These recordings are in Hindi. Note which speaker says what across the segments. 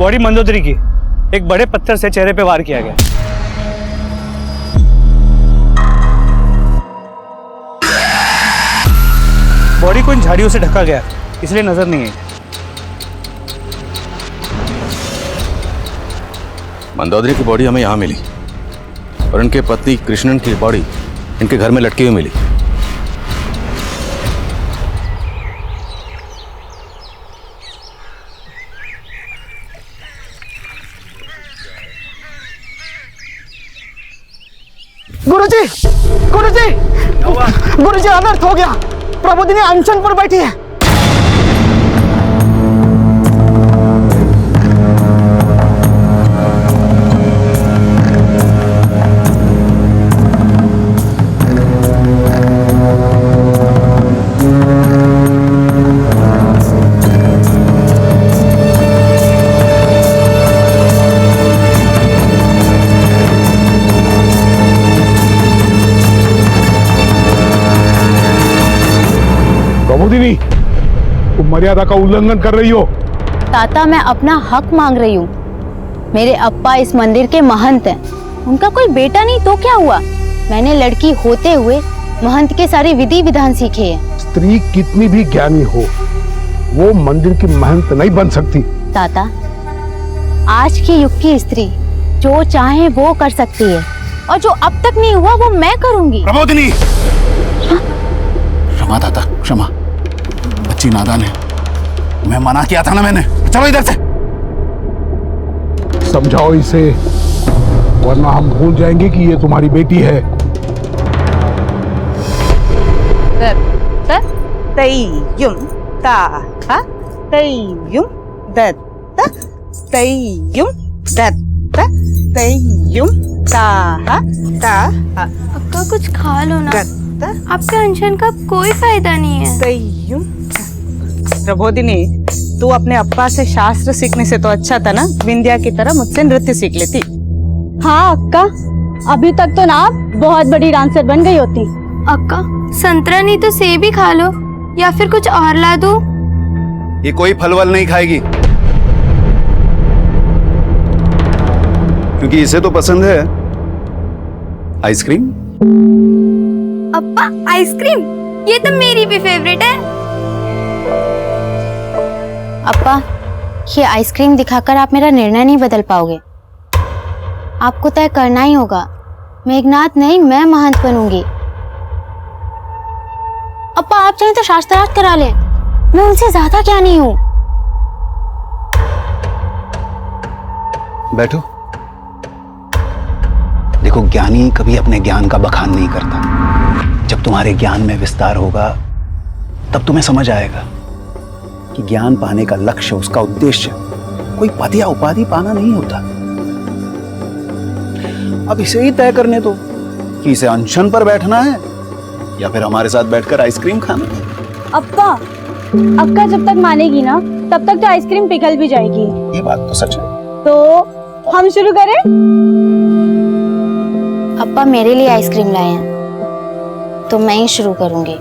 Speaker 1: बॉडी मंदोदरी की, एक बड़े पत्थर से चेहरे पे वार किया गया। बॉडी को इन झाड़ियों से ढका गया, इसलिए नजर नहीं है।
Speaker 2: मंदोदरी की बॉडी हमें यहाँ मिली और इनके पति कृष्णन की बॉडी इनके घर में लटकी हुई मिली।
Speaker 3: गुरुजी, गुरुजी, गुरुजी अनर्थ हो गया। प्रबोधिनी अनशन पर बैठी है।
Speaker 4: प्रबोधिनी, तुम मर्यादा का उल्लंघन कर रही हो।
Speaker 5: ताता, मैं अपना हक मांग रही हूँ। मेरे अप्पा इस मंदिर के महंत हैं। उनका कोई बेटा नहीं तो क्या हुआ? मैंने लड़की होते हुए महंत के सारे विधि विधान सीखे हैं।
Speaker 4: स्त्री कितनी भी ज्ञानी हो, वो मंदिर की महंत नहीं बन सकती।
Speaker 5: ताता, आज के युग की स्त्री जो चाहे वो कर सकती है, और जो अब तक नहीं हुआ वो मैं करूंगी।
Speaker 2: प्रबोधिनी! क्षमा ताता, क्षमा। बच्ची नादान है, मैं मना किया था ना मैंने। चलो इधर से।
Speaker 4: समझाओ इसे, वरना हम भूल जाएंगे कि ये तुम्हारी बेटी है।
Speaker 6: तय्युम ताहा तय्युम दत्त तय्युम दत्त तय्युम ताहा ताहा।
Speaker 7: अक्का कुछ खा लो ना,
Speaker 6: दत्त
Speaker 7: आपके अनशन का कोई फायदा नहीं है।
Speaker 6: तय्युम। प्रबोधिनी, तू अपने अप्पा से शास्त्र सीखने से तो अच्छा था ना विंध्या की तरह मुझसे नृत्य सीख लेती।
Speaker 5: हाँ अक्का, अभी तक तो ना आप बहुत बड़ी डांसर बन गई होती।
Speaker 7: अक्का, संतरा नहीं तो सेब ही खा लो, या फिर कुछ और ला दूं?
Speaker 2: ये कोई फलवल नहीं खाएगी, क्योंकि इसे तो पसंद है आइसक्रीम।
Speaker 7: अप्पा, आइसक्रीम? ये तो मेरी भी फेवरेट है।
Speaker 5: अप्पा, ये आइसक्रीम दिखाकर आप मेरा निर्णय नहीं बदल पाओगे। आपको तय करना ही होगा। मेघनाथ नहीं, मैं महंत बनूंगी। अप्पा, आप चाहें तो शास्त्रार्थ करा लें, मैं उनसे ज्यादा ज्ञानी हूँ।
Speaker 2: बैठो। देखो, ज्ञानी कभी अपने ज्ञान का बखान नहीं करता। जब तुम्हारे ज्ञान में विस्तार होगा तब तुम्हें समझ आएगा कि ज्ञान पाने का लक्ष्य, उसका उद्देश्य कोई पद या उपाधि पाना नहीं होता। अब इसे ही तय करने दो कि इसे अनशन पर बैठना है या फिर हमारे साथ बैठकर आइसक्रीम खाना।
Speaker 5: अप्पा, अक्का जब तक मानेगी ना तब तक तो आइसक्रीम पिघल भी जाएगी।
Speaker 2: ये बात तो सच है।
Speaker 5: तो हम शुरू करें? अप्पा मेरे लिए आइसक्रीम लाए हैं, तो मैं ही शुरू करूंगी।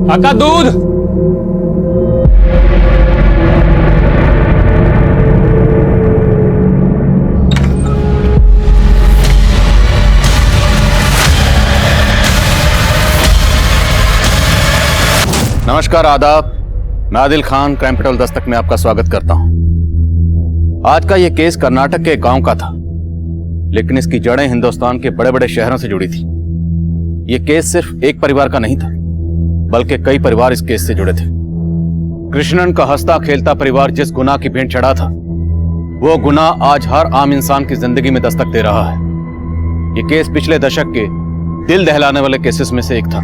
Speaker 1: अक्का, दूध।
Speaker 2: नमस्कार, आदाब। मैं आदिल खान क्राइम पेट्रोल दस्तक में आपका स्वागत करता हूं। आज का यह केस कर्नाटक के गांव का था, लेकिन इसकी जड़ें हिंदुस्तान के बड़े बड़े शहरों से जुड़ी थी। यह केस सिर्फ एक परिवार का नहीं था, बल्कि कई परिवार इस केस से जुड़े थे। कृष्णन का हंसता खेलता परिवार जिस गुनाह की भेंट चढ़ा था, वो गुनाह आज हर आम इंसान की जिंदगी में दस्तक दे रहा है। ये केस पिछले दशक के दिल दहलाने वाले केसेस में से एक था।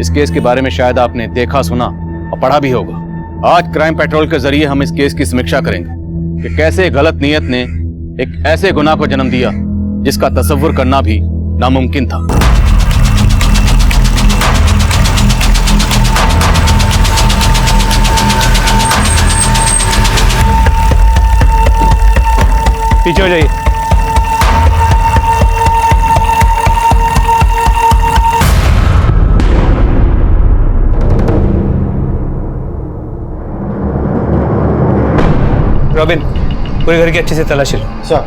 Speaker 2: इस केस के बारे में शायद आपने देखा, सुना और पढ़ा भी होगा। आज क्राइम पेट्रोल के जरिए हम इस केस की समीक्षा करेंगे कि कैसे गलत नीयत ने एक ऐसे गुनाह को जन्म दिया जिसका तसव्वुर करना भी नामुमकिन था।
Speaker 1: पीछे हो जाइए। रॉबिन, पूरे घर की अच्छे से तलाशी लो।
Speaker 4: सर।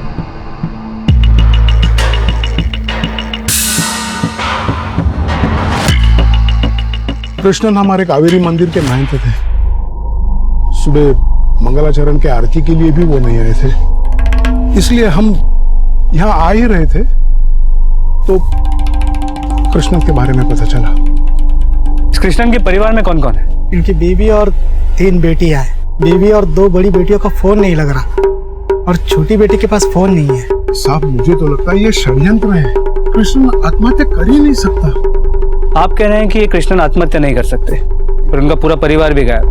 Speaker 4: कृष्णन हमारे कावेरी मंदिर के महंत थे। सुबह मंगलाचरण के आरती के लिए भी वो नहीं आए थे, इसलिए हम यहाँ आ ही रहे थे तो कृष्णन के बारे में पता चला।
Speaker 1: इस कृष्णन के परिवार में कौन कौन है?
Speaker 3: इनकी बीवी और 3 बेटियां हैं। बीवी और 2 बड़ी बेटियों का फोन नहीं लग रहा और छोटी बेटी के पास फोन नहीं है।
Speaker 4: साहब, मुझे तो लगता है ये षड्यंत्र है। कृष्णन आत्महत्या कर ही नहीं सकता।
Speaker 1: आप कह रहे हैं कि ये कृष्णन आत्महत्या नहीं कर सकते, पर उनका पूरा परिवार भी गायब।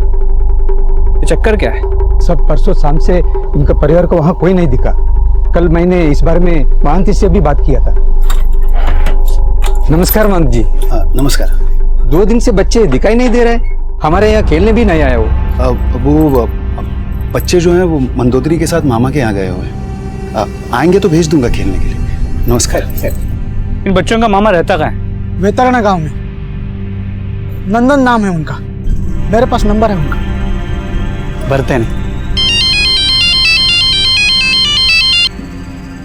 Speaker 1: ये चक्कर क्या है?
Speaker 8: सब परसों शाम से इनका परिवार को वहाँ कोई नहीं दिखा। कल मैंने इस बारे में महंत से भी बात किया था। नमस्कार महंत जी।
Speaker 9: नमस्कार।
Speaker 8: 2 दिन से बच्चे दिखाई नहीं दे रहे, हमारे यहाँ खेलने भी नहीं आया
Speaker 9: वो बच्चे जो हैं वो मंदोदरी के साथ मामा के यहाँ गए हुए हैं। आएंगे तो भेज दूंगा खेलने के लिए। नमस्कार।
Speaker 1: इन बच्चों का मामा रहता कहाँ है?
Speaker 3: वेतरणा गांव में। नंदन नाम है उनका, मेरे पास नंबर है उनका।
Speaker 1: भरते हैं।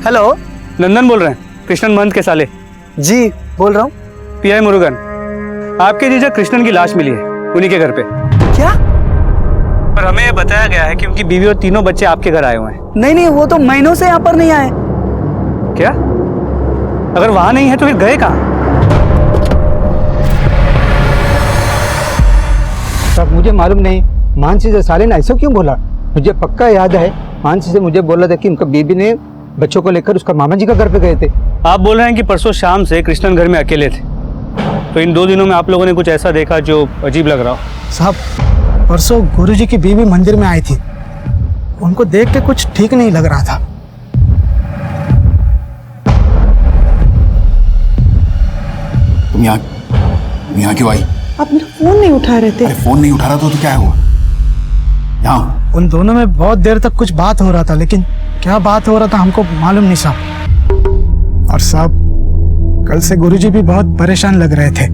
Speaker 3: हेलो,
Speaker 1: नंदन बोल रहे हैं, कृष्णन महंत के साले।
Speaker 3: जी बोल रहा हूँ।
Speaker 1: पीआई मुरुगन, आपके जीजा कृष्णन की लाश मिली है उन्हीं के घर पे।
Speaker 3: क्या?
Speaker 1: पर हमें ये बताया गया है कि उनकी बीवी और 3 बच्चे आपके घर आए हुए हैं।
Speaker 3: नहीं, वो तो महीनों से यहाँ पर नहीं आए।
Speaker 1: क्या? अगर वहां नहीं है तो फिर गए कहाँ?
Speaker 8: सब मुझे मालूम नहीं। मानसी से साले ने ऐसा क्यों बोला? मुझे पक्का याद है, मानसी से मुझे बोला था कि उनका बीबी ने बच्चों को लेकर उसका मामा जी का घर पे गए थे।
Speaker 1: आप बोल रहे हैं कि परसों शाम से कृष्णन घर में अकेले थे, तो इन 2 दिनों में आप लोगों ने कुछ ऐसा देखा जो अजीब लग रहा हो?
Speaker 3: साहब, परसों गुरुजी की बीवी मंदिर में आई थी, उनको देख के कुछ ठीक नहीं लग रहा था।
Speaker 9: तुम यहाँ क्यों आई?
Speaker 10: आप मेरा फोन नहीं उठा रहे थे।
Speaker 9: अरे फोन नहीं उठा रहा तो क्या हुआ? यहाँ
Speaker 3: उन दोनों में बहुत देर तक कुछ बात हो रहा था, लेकिन क्या बात हो रहा था हमको मालूम नहीं साहब। और साहब, कल से गुरुजी भी बहुत परेशान लग रहे थे।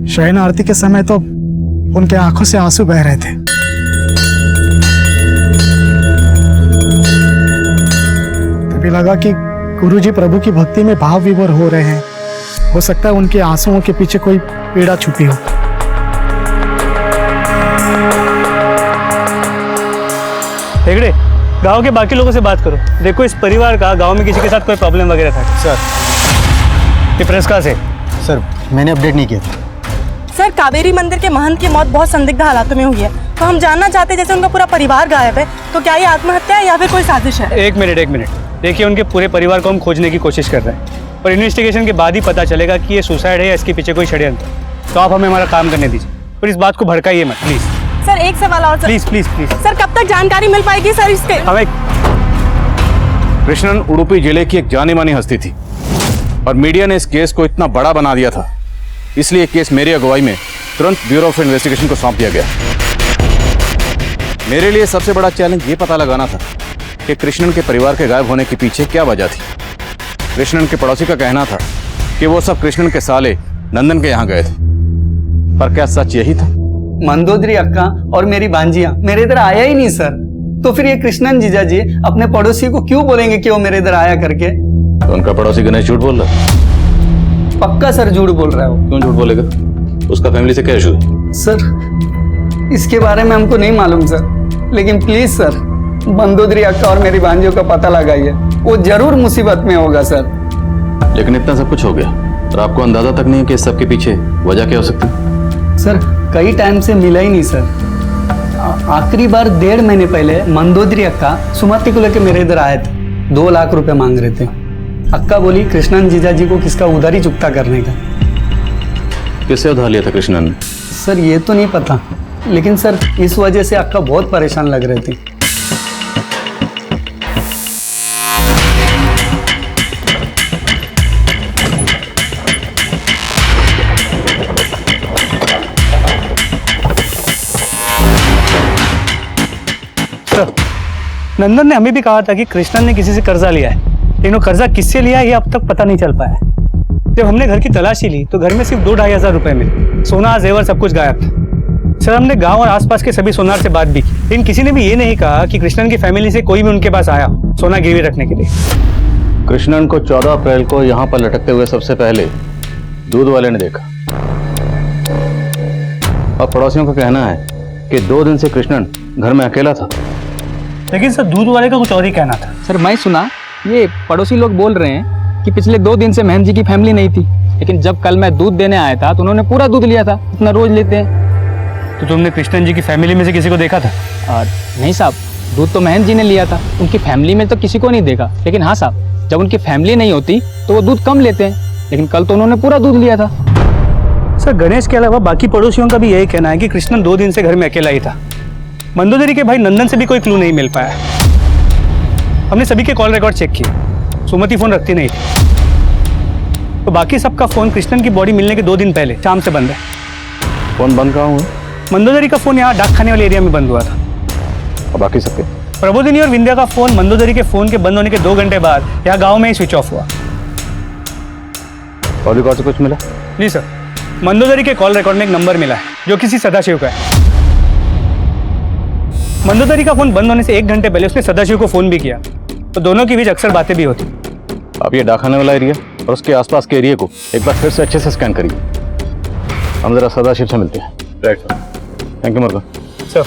Speaker 3: शयन आरती के समय तो उनके आंखों से आंसू बह रहे थे। तभी लगा कि गुरुजी प्रभु की भक्ति में भाव विभोर हो रहे हैं। हो सकता है उनके आंसुओं के पीछे कोई पीड़ा छुपी हो।
Speaker 1: हेगड़े, गांव के बाकी लोगों से बात करो। देखो इस परिवार का गांव में किसी के साथ कोई प्रॉब्लम वगैरह था?
Speaker 8: सर,
Speaker 1: ये प्रेस कहाँ से?
Speaker 8: सर मैंने अपडेट नहीं किया था।
Speaker 10: सर, कावेरी मंदिर के महंत की मौत बहुत संदिग्ध हालातों में हुई है, तो हम जानना चाहते हैं, जैसे उनका पूरा परिवार गायब है, तो क्या ये आत्महत्या है या फिर कोई साजिश है?
Speaker 1: एक मिनट। देखिए, उनके पूरे परिवार को हम खोजने की कोशिश कर रहे हैं, पर इन्वेस्टिगेशन के बाद ही पता चलेगा कि ये सुसाइड है या इसके पीछे कोई षड्यंत्र। तो आप हमें हमारा काम करने दीजिए, पर इस बात को भड़काइए मत प्लीज।
Speaker 10: सर, एक सवाल और।
Speaker 1: प्लीज।
Speaker 10: सर, कब तक जानकारी मिल पाएगी सर इसके?
Speaker 1: हमें
Speaker 2: कृष्णन उडुपी जिले की एक जानी मानी हस्ती थी और मीडिया ने इस केस को इतना बड़ा बना दिया था, इसलिए केस मेरी अगुवाई में तुरंत ब्यूरो ऑफ इन्वेस्टिगेशन को सौंप दिया गया। मेरे लिए सबसे बड़ा चैलेंज ये पता लगाना था कि कृष्णन के परिवार के गायब होने के पीछे क्या वजह थी। कृष्णन के पड़ोसी का कहना था कि वो सब कृष्णन के साले नंदन के यहाँ गए थे, पर क्या सच यही था?
Speaker 11: मंदोदरी अक्का और मेरी बांजिया मेरे इधर आया ही नहीं सर, तो फिर ये कृष्णन जीजा जी अपने पड़ोसी को क्यों बोलेंगे कि वो मेरे इधर आया करके?
Speaker 2: तो उनका पड़ोसी गणेश झूठ बोल रहा है?
Speaker 11: पक्का सर झूठ बोल रहा है वो।
Speaker 2: क्यों झूठ बोलेगा? उसका फैमिली से क्या इशू है?
Speaker 11: सर, इसके बारे में हमको नहीं मालूम सर, लेकिन प्लीज सर मंदोदरी अक्का और मेरी बांजियों का पता लगाइए, वो जरूर मुसीबत में होगा सर।
Speaker 2: लेकिन इतना सब कुछ हो गया और आपको अंदाजा तक नहीं है कि इस सब के पीछे वजह क्या हो सकती है?
Speaker 11: सर, कई टाइम से मिला ही नहीं सर। आखिरी बार 1.5 महीने पहले मंदोदरी अक्का सुमति को लेकर मेरे इधर आए थे, 2 लाख रुपए मांग रहे थे। अक्का बोली कृष्णन जीजा जी को किसका उधारी चुकता करने का।
Speaker 2: किससे उधार लिया था कृष्णन ने?
Speaker 11: सर ये तो नहीं पता, लेकिन सर इस वजह से अक्का बहुत परेशान लग रही थी।
Speaker 1: नंदन ने हमें भी कहा था कि कृष्णन ने किसी से कर्जा लिया है, लेकिन वो कर्जा किससे लिया है ये अब तक पता नहीं चल पाया है। जब हमने घर की तलाशी ली तो घर में सिर्फ 2-2.5 हज़ार रुपए मिले। सोना जेवर सब कुछ गायब था। सर हमने गांव और आसपास के सभी सोनार से बात भी की, लेकिन किसी ने भी ये नहीं कहा कि कृष्णन की फैमिली से कोई भी उनके पास आया हो सोना गिरवी रखने के लिए।
Speaker 2: कृष्णन को 14 अप्रैल को यहाँ पर लटकते हुए सबसे पहले दूध वाले ने देखा, और पड़ोसियों का कहना है कि 2 दिन से कृष्णन घर में अकेला था।
Speaker 1: लेकिन सर दूध वाले का कुछ और ही कहना था।
Speaker 12: सर मैं सुना ये पड़ोसी लोग बोल रहे हैं कि पिछले 2 दिन से महंत जी की फैमिली नहीं थी, लेकिन जब कल मैं दूध देने आया था तो उन्होंने पूरा दूध लिया था, इतना रोज लेते हैं।
Speaker 1: तो तुमने कृष्णन जी की फैमिली में से किसी को देखा था?
Speaker 12: नहीं साहब, दूध तो महंत जी ने लिया था, उनकी फैमिली में तो किसी को नहीं देखा। लेकिन हाँ साहब, जब उनकी फैमिली नहीं होती तो वो दूध कम लेते हैं, लेकिन कल तो उन्होंने पूरा दूध लिया था।
Speaker 1: सर गणेश के अलावा बाकी पड़ोसियों का भी यही कहना है कि कृष्णन 2 दिन से घर में अकेला ही था। मंदोदरी के भाई नंदन से भी कोई क्लू नहीं मिल पाया। हमने सभी के कॉल रिकॉर्ड चेक किए, सुमति फोन रखती नहीं थी। तो बाकी सबका फोन कृष्णन की बॉडी मिलने के 2 दिन पहले शाम से बंद है।
Speaker 2: फोन बंद कहाँ हुआ?
Speaker 1: मंदोदरी का फोन यहाँ डाक खाने वाले एरिया में बंद हुआ था।
Speaker 2: और बाकी सबके?
Speaker 1: प्रबोधिनी और विंध्या का फोन मंदोदरी के फोन के बंद होने के 2 घंटे बाद यहाँ गाँव में ही स्विच ऑफ हुआ।
Speaker 2: कॉल रिकॉर्ड से कुछ मिला?
Speaker 1: नहीं सर, मंदोदरी के कॉल रिकॉर्ड में एक नंबर मिला है जो किसी सदाशिव का है। मंदोदरी का फोन बंद होने से 1 घंटे पहले उसने सदाशिव को फोन भी किया, तो दोनों के बीच अक्सर बातें भी होती।
Speaker 2: आप ये डाकखाने वाला एरिया और उसके आसपास के एरिया को एक बार फिर से अच्छे से स्कैन करिए। हम जरा सदाशिव से मिलते हैं। Right sir. थैंक यू मुर्गा
Speaker 1: सर।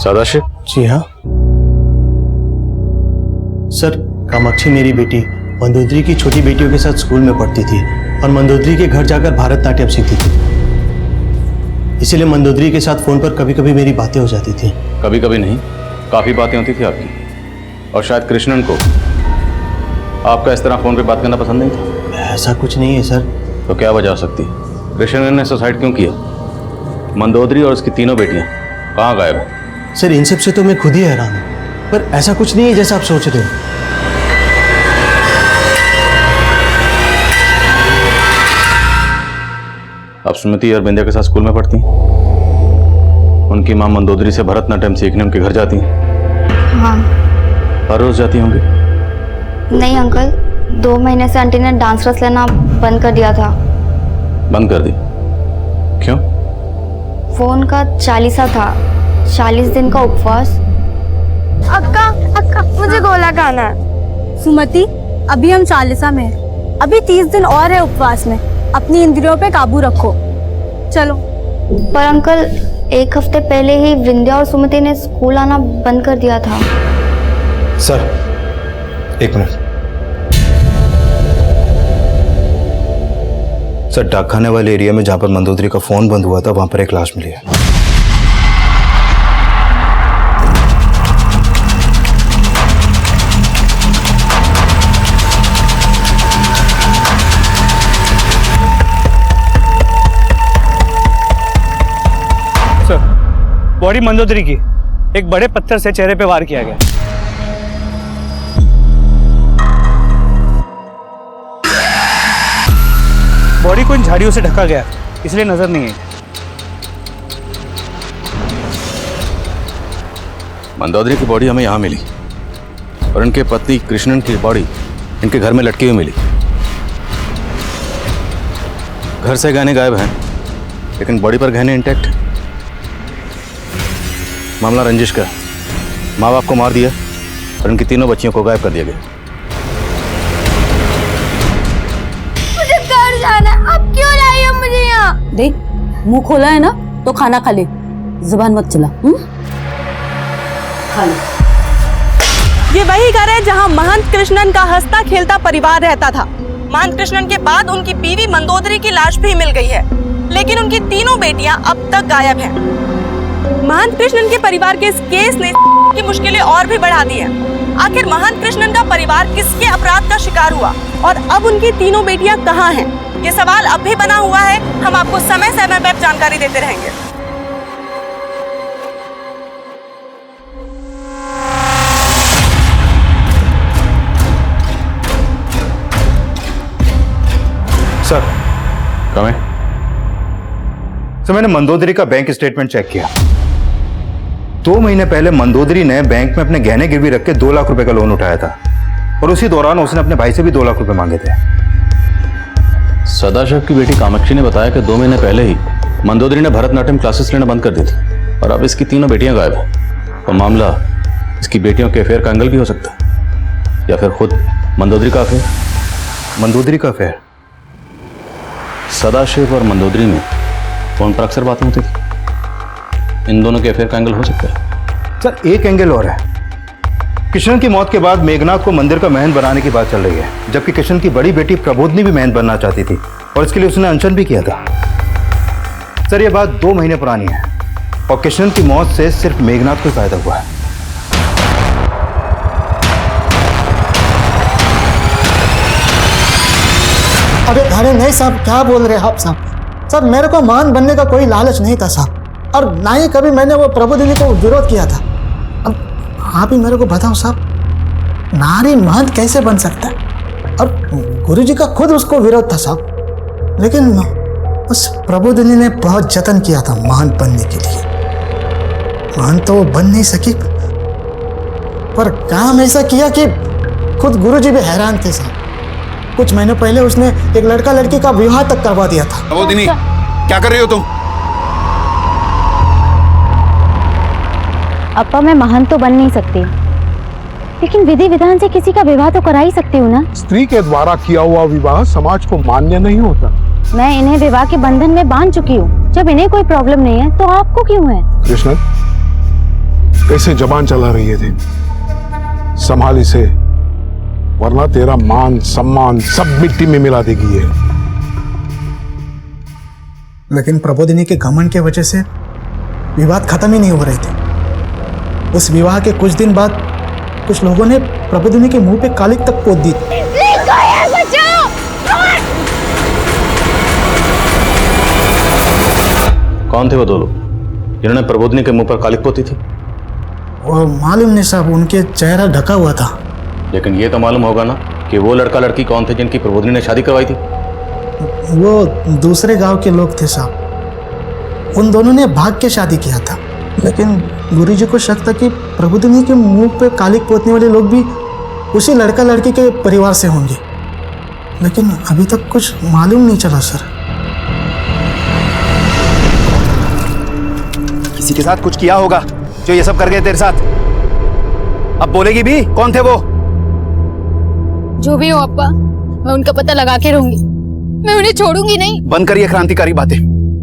Speaker 2: सदाशिव?
Speaker 13: जी हाँ सर, कामाक्षी मेरी बेटी मंदोदरी की छोटी बेटियों के साथ स्कूल में पढ़ती थी और मंदोदरी के घर जाकर भरतनाट्यम सीखती थी। इसीलिए मंदोदरी के साथ फोन पर कभी कभी मेरी बातें हो जाती थी।
Speaker 2: कभी कभी नहीं, काफी बातें होती थी आपकी। और शायद कृष्णन को आपका इस तरह फोन पे बात करना पसंद नहीं था।
Speaker 13: ऐसा कुछ नहीं है सर।
Speaker 2: तो क्या वजह हो सकती है? कृष्णन ने सुसाइड क्यों किया? मंदोदरी और उसकी तीनों बेटियां कहाँ गायब है?
Speaker 13: सर इन सब से तो मैं खुद ही हैरान हूँ, पर ऐसा कुछ नहीं है जैसा आप सोच रहे हो।
Speaker 2: आप सुमति और बिंदिया के साथ स्कूल में पढ़ती हैं? उनकी मां मंदोदरी से भरतनाट्यम सीखने उनके घर जाती हैं?
Speaker 5: हाँ।
Speaker 2: हर रोज जाती होंगी?
Speaker 5: नहीं अंकल, 2 महीने से आंटी ने डांस क्लास लेना बंद कर दिया था।
Speaker 2: बंद कर दी? क्यों?
Speaker 5: फोन का 40 था, 40 दिन का उपवास।
Speaker 7: अक्का मुझे गोला खाना है।
Speaker 10: सुमति, अभी हम 40 में हैं, अभी 30 दिन और है उपवास में। अपनी इंद्रियों पे काबू रखो। चलो।
Speaker 5: पर अंकल 1 हफ्ते पहले ही विंध्या और सुमति ने स्कूल आना बंद कर दिया था।
Speaker 13: Sir 1 minute. सर डाकखाने वाले एरिया में जहाँ पर मंदोदरी का फोन बंद हुआ था वहां पर एक लाश मिली है।
Speaker 1: सर बॉडी मंदोदरी की एक बड़े पत्थर से चेहरे पे वार किया गया। बॉडी को इन झाड़ियों से ढका गया इसलिए नजर नहीं आई।
Speaker 2: मंदोदरी की बॉडी हमें यहाँ मिली और इनके पति कृष्णन की बॉडी इनके घर में लटकी हुई मिली। घर से गहने गायब हैं, लेकिन बॉडी पर गहने इंटैक्ट। मामला रंजिश का। माँ बाप को मार दिया और उनकी तीनों बच्चियों को गायब कर दिया गया।
Speaker 7: मुझे घर जाना है, अब क्यों लाई हो मुझे यहाँ?
Speaker 10: देख, मुंह खोला है ना तो खाना खा ले, जुबान मत चला। खा ले। ये वही घर है जहाँ महंत कृष्णन का हंसता खेलता परिवार रहता था। महंत कृष्णन के बाद उनकी बीवी मंदोदरी की लाश भी मिल गई है, लेकिन उनकी तीनों बेटियां अब तक गायब हैं। महंत कृष्णन के परिवार के इस केस ने की मुश्किलें और भी बढ़ा दी हैं। आखिर महंत कृष्णन का परिवार किसके अपराध का शिकार हुआ और अब उनकी तीनों बेटियां कहां हैं? ये सवाल अब भी बना हुआ है। हम आपको समय समय पर जानकारी देते रहेंगे।
Speaker 9: सर
Speaker 2: कमें
Speaker 9: सर, मैंने मंदोदरी का बैंक स्टेटमेंट चेक किया। 2 महीने पहले मंदोदरी ने बैंक में अपने गहने गिरवी रख के 2 लाख रुपए का लोन उठाया था और उसी दौरान उसने अपने भाई से भी 2 लाख रुपए मांगे थे।
Speaker 2: सदाशिव की बेटी कामाक्षी ने बताया कि 2 महीने पहले ही मंदोदरी ने भरतनाट्यम क्लासेस लेना बंद कर दी थी और अब इसकी तीनों बेटियां गायब हैं। और मामला इसकी बेटियों के अफेयर का एंगल भी हो सकता है या फिर खुद मंदोदरी का अफेयर।
Speaker 9: मंदोदरी का अफेयर?
Speaker 2: सदाशिव और मंदोदरी में फोन पर अक्सर बातें होती थी। इन दोनों के अफेयर का एंगल हो सकता है।
Speaker 9: सर एक एंगल और है। किशन की मौत के बाद मेघनाथ को मंदिर का महंत बनाने की बात चल रही है, जबकि किशन की बड़ी बेटी प्रबोधनी भी महंत बनना चाहती थी और इसके लिए उसने अनशन भी किया था। सर ये बात 2 महीने पुरानी है और किशन की मौत से सिर्फ मेघनाथ को फायदा हुआ है।
Speaker 3: अरे नहीं साहब, क्या बोल रहे हैं आप साहब? सर मेरे को महंत बनने का कोई लालच नहीं था साहब, और ना ही कभी मैंने वो प्रबोधिनी को विरोध किया था। अब आप ही मेरे को बताओ साहब, नारी महंत कैसे बन सकता है? और गुरुजी का खुद उसको विरोध था साहब, लेकिन उस प्रबोधिनी ने बहुत जतन किया था महंत बनने के लिए। महंत तो वो बन नहीं सकी, पर काम ऐसा किया कि खुद गुरुजी भी हैरान थे साहब। कुछ महीने पहले उसने एक लड़का लड़की का विवाह तक करवा दिया था।
Speaker 9: प्रबोधिनी क्या कर रही हो तुम?
Speaker 5: अप्पा मैं महंत तो बन नहीं सकती, लेकिन विधि विधान से किसी का विवाह तो करा ही सकती हूँ ना।
Speaker 4: स्त्री के द्वारा किया हुआ विवाह समाज को मान्य नहीं होता।
Speaker 5: मैं इन्हें विवाह के बंधन में बांध चुकी हूँ। जब इन्हें कोई प्रॉब्लम नहीं है तो आपको क्यों है?
Speaker 4: कृष्ण कैसे जबान चला रही है थे, संभाल इसे, वरना तेरा मान सम्मान सब मिट्टी में मिला देगी ये।
Speaker 3: लेकिन प्रबोधिनी के घमंड के वजह से विवाद खत्म ही नहीं हो रहे थे। उस विवाह के कुछ दिन बाद कुछ लोगों ने प्रबोधिनी के मुंह पे कालिक तक पोत दी।
Speaker 2: कौन थे वो 2 लोग जिन्होंने प्रबोधिनी के मुंह पर कालिक पोती थी?
Speaker 3: वो मालूम नहीं साहब, उनके चेहरा ढका हुआ था।
Speaker 2: लेकिन ये तो मालूम होगा ना कि वो लड़का लड़की कौन थे जिनकी प्रबोधिनी ने शादी करवाई थी?
Speaker 3: वो दूसरे गांव के लोग थे साहब। उन दोनों ने भाग के शादी किया था, लेकिन गुरुजी को शक था कि प्रबोधिनी के मुंह पे कालिक पोतने वाले लोग भी उसी लड़का लड़की के परिवार से होंगे, लेकिन अभी तक कुछ मालूम नहीं चला सर।
Speaker 9: किसी के साथ कुछ किया होगा जो ये सब कर गए तेरे साथ। अब बोलेगी भी कौन थे वो?
Speaker 7: जो भी हो अप्पा, मैं उनका पता लगा के रहूंगी। मैं उन्हें छोड़ूंगी नहीं।
Speaker 9: बंद कर ये क्रांतिकारी बातें।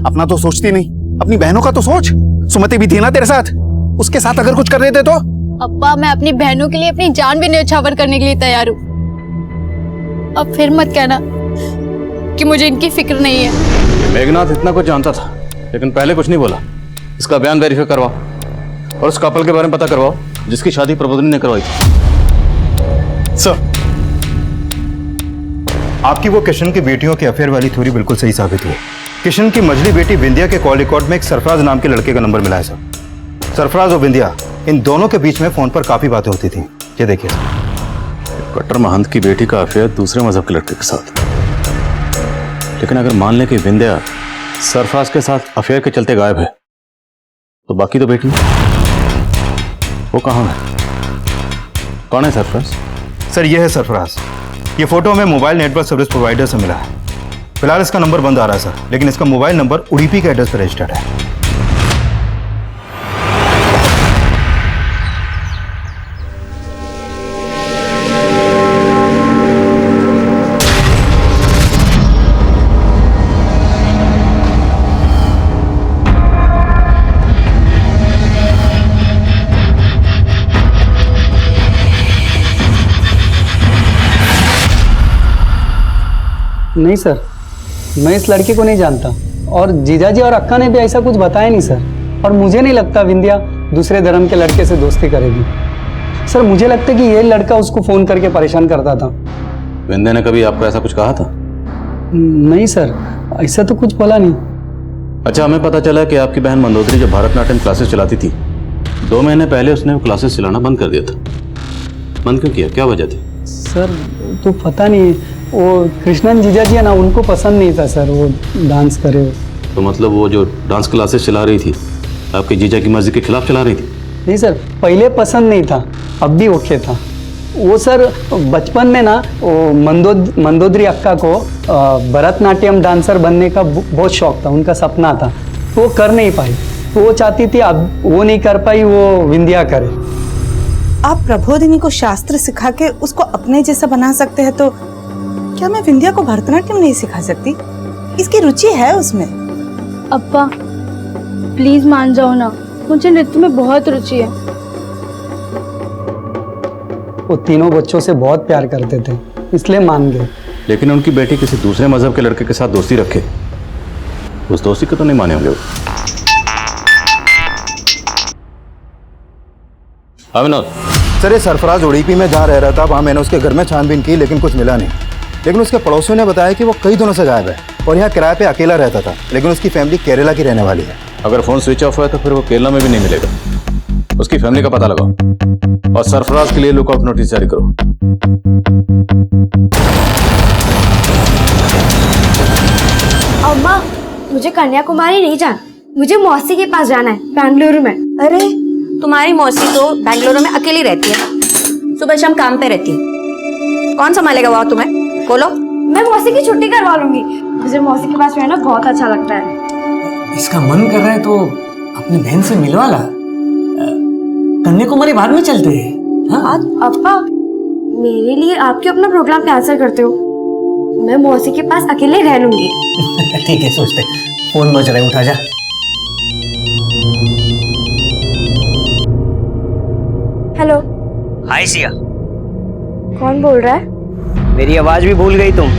Speaker 9: अपना तो सोचती नहीं, अपनी बहनों का तो सोच। सुमति भी थी ना तेरे साथ, उसके साथ अगर कुछ कर रहे थे तो?
Speaker 7: अप्पा मैं अपनी बहनों के लिए अपनी जान भी न्यौछावर करने के लिए तैयार हूँ। अब फिर मत कहना कि मुझे इनकी फिक्र नहीं है।
Speaker 2: मेघनाथ इतना कुछ जानता था, लेकिन पहले कुछ नहीं बोला। इसका बयान वेरीफाई करवाओ और उस कपल के बारे में पता करवाओ जिसकी शादी प्रबोधिनी ने करवाई थी।
Speaker 9: सर आपकी वो किशन की बेटियों के अफेयर वाली थ्योरी बिल्कुल सही साबित हुई। किशन की मझली बेटी विंध्या के कॉल रिकॉर्ड में एक सरफराज नाम के लड़के का नंबर मिला है सर। सरफराज और विंध्या, इन दोनों के बीच में फोन पर काफी बातें होती थी। ये देखिए
Speaker 2: कट्टर महंत की बेटी का अफेयर दूसरे मजहब के लड़के के साथ। लेकिन अगर मान लें कि विंध्या सरफराज के साथ अफेयर के चलते गायब है, तो बाकी तो बेटी वो कहाँ है? कौन है सरफराज?
Speaker 9: सर ये है सरफराज। ये फोटो में मोबाइल नेटवर्क सर्विस प्रोवाइडर से मिला है। फिलहाल इसका नंबर बंद आ रहा है सर, लेकिन इसका मोबाइल नंबर उडुपी के एड्रेस पर रजिस्टर्ड है।
Speaker 11: नहीं सर, मैं इस लड़के को नहीं जानता और जीजाजी और अक्का ने भी ऐसा कुछ बताया नहीं सर। और मुझे नहीं लगता विंध्या दूसरे धर्म के लड़के से दोस्ती करेगी सर। मुझे लगता है कि ये लड़का उसको फोन करके परेशान करता था।
Speaker 2: विंध्या ने कभी आपको ऐसा कुछ कहा था?
Speaker 11: नहीं सर, ऐसा तो कुछ बोला नहीं।
Speaker 2: अच्छा, हमें पता चला कि आपकी बहन मंदोदरी जब भरतनाट्यम क्लासेस चलाती थी 2 महीने पहले उसने वो क्लासेस चलाना बंद कर दिया था। बंद क्यों किया, क्या वजह थी?
Speaker 11: सर तो पता नहीं, वो कृष्णन जीजाजी है ना, उनको पसंद नहीं था सर वो डांस करे।
Speaker 2: तो मतलब वो जो डांस क्लासेस चला रही थी आपके जीजा की मर्जी के खिलाफ चला रही थी?
Speaker 11: नहीं सर, पहले पसंद नहीं था, अब भी ओके था। वो सर बचपन में ना वो मंदोदरी अक्का को भरतनाट्यम डांसर बनने का बहुत शौक था, उनका सपना था। तो वो कर नहीं पाई, तो वो चाहती थी अब वो नहीं कर पाई, वो विंध्या करे।
Speaker 10: आप प्रबोधिनी को शास्त्र सिखा के उसको अपने जैसा बना सकते हैं, तो क्या मैं विंध्या को भरतनाट्यम नहीं सिखा सकती? इसकी रुचि है उसमें।
Speaker 7: अब्बा प्लीज मान जाओ ना, मुझे नृत्य में बहुत रुचि है।
Speaker 11: वो तीनों बच्चों से बहुत प्यार करते थे, इसलिए मान गए।
Speaker 2: लेकिन उनकी बेटी किसी दूसरे मजहब के लड़के के साथ दोस्ती रखे, उस दोस्ती को तो नहीं माने होंगे वो। विनोद
Speaker 9: सर, ये सरफराज उड़ीपी में जहाँ रह रहा था वहाँ मैंने उसके घर में छानबीन की लेकिन कुछ मिला नहीं। लेकिन उसके पड़ोसियों ने बताया कि वो कई दिनों से गायब है और यहाँ किराए पे अकेला रहता था, लेकिन उसकी फैमिली केरला की रहने वाली है।
Speaker 2: अगर फोन स्विच ऑफ हुआ तो फिर वो केरला में भी नहीं मिलेगा। उसकी फैमिली का पता लगाओ और सरफराज के लिए लुकआउट नोटिस जारी करो।
Speaker 14: अम्मा, मुझे कन्याकुमारी नहीं जाना, मुझे मौसी के पास जाना है, बेंगलुरु में।
Speaker 10: अरे तुम्हारी मौसी तो बेंगलुरु में अकेली रहती है, सुबह शाम काम पे रहती है। कौन संभालेगा वहाँ तुम्हें? बोलो।
Speaker 14: मैं मौसी की छुट्टी करवा लूंगी, मुझे मौसी के पास रहना बहुत अच्छा लगता है।
Speaker 15: इसका मन कर रहा है तो अपनी बहन से मिलवा ला, कन्याकुमारी बाद में चलते हैं। हाँ?
Speaker 14: अप्पा, मेरे लिए आप क्यों अपना प्रोग्राम कैंसिल करते हो? मैं मौसी के पास अकेले रह लूंगी।
Speaker 15: ठीक है, सोचते। फोन बज रहा है, उठा जा।
Speaker 14: हेलो।
Speaker 15: हाय सिया।
Speaker 14: कौन बोल रहा है?
Speaker 15: मेरी आवाज भी भूल गई तुम?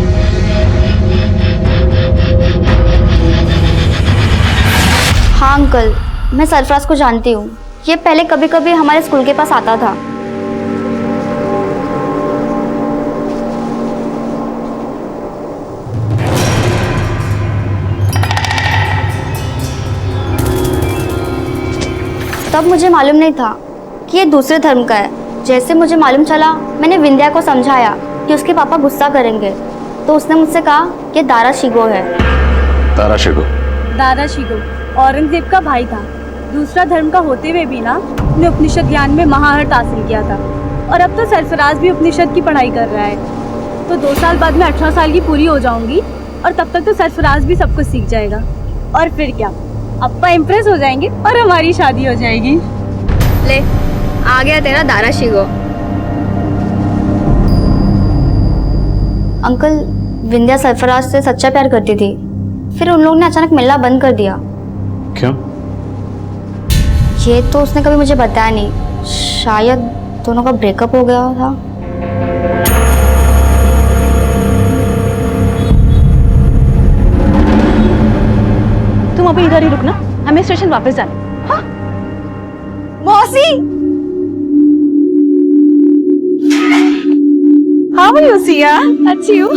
Speaker 5: हाँ अंकल, मैं सरफराज को जानती हूँ। ये पहले कभी कभी हमारे स्कूल के पास आता था। तब मुझे मालूम नहीं था कि ये दूसरे धर्म का है। जैसे मुझे मालूम चला, मैंने विंध्या को समझाया कि उसके पापा गुस्सा करेंगे, तो उसने मुझसे कहा कि दारा शिगो है।
Speaker 2: दारा शिगो?
Speaker 16: दारा शिगो औरंगजेब का भाई था। दूसरा धर्म का होते हुए भी ना उसने उपनिषद ज्ञान में महारत हासिल किया था। और अब तो सरफराज भी उपनिषद की पढ़ाई कर रहा है। तो 2 साल बाद मैं 18 साल की पूरी हो जाऊंगी और तब तक तो सरफराज भी सब कुछ सीख जाएगा। और फिर क्या, अप्पा इम्प्रेस हो जाएंगे और हमारी शादी हो जाएगी।
Speaker 5: ले, आ गया तेरा दारा शिगो। अंकल, विंध्या सरफराज से सच्चा प्यार करती थी, फिर उन लोगों ने अचानक मिलना बंद कर दिया।
Speaker 2: क्यों?
Speaker 5: ये तो उसने कभी मुझे बताया नहीं। शायद दोनों का ब्रेकअप हो गया था।
Speaker 16: तुम अभी इधर ही रुकना, हमें स्टेशन वापस जाना। हाँ?
Speaker 10: मौसी, हाउ आर यू सिया?
Speaker 16: अच्छी हूँ।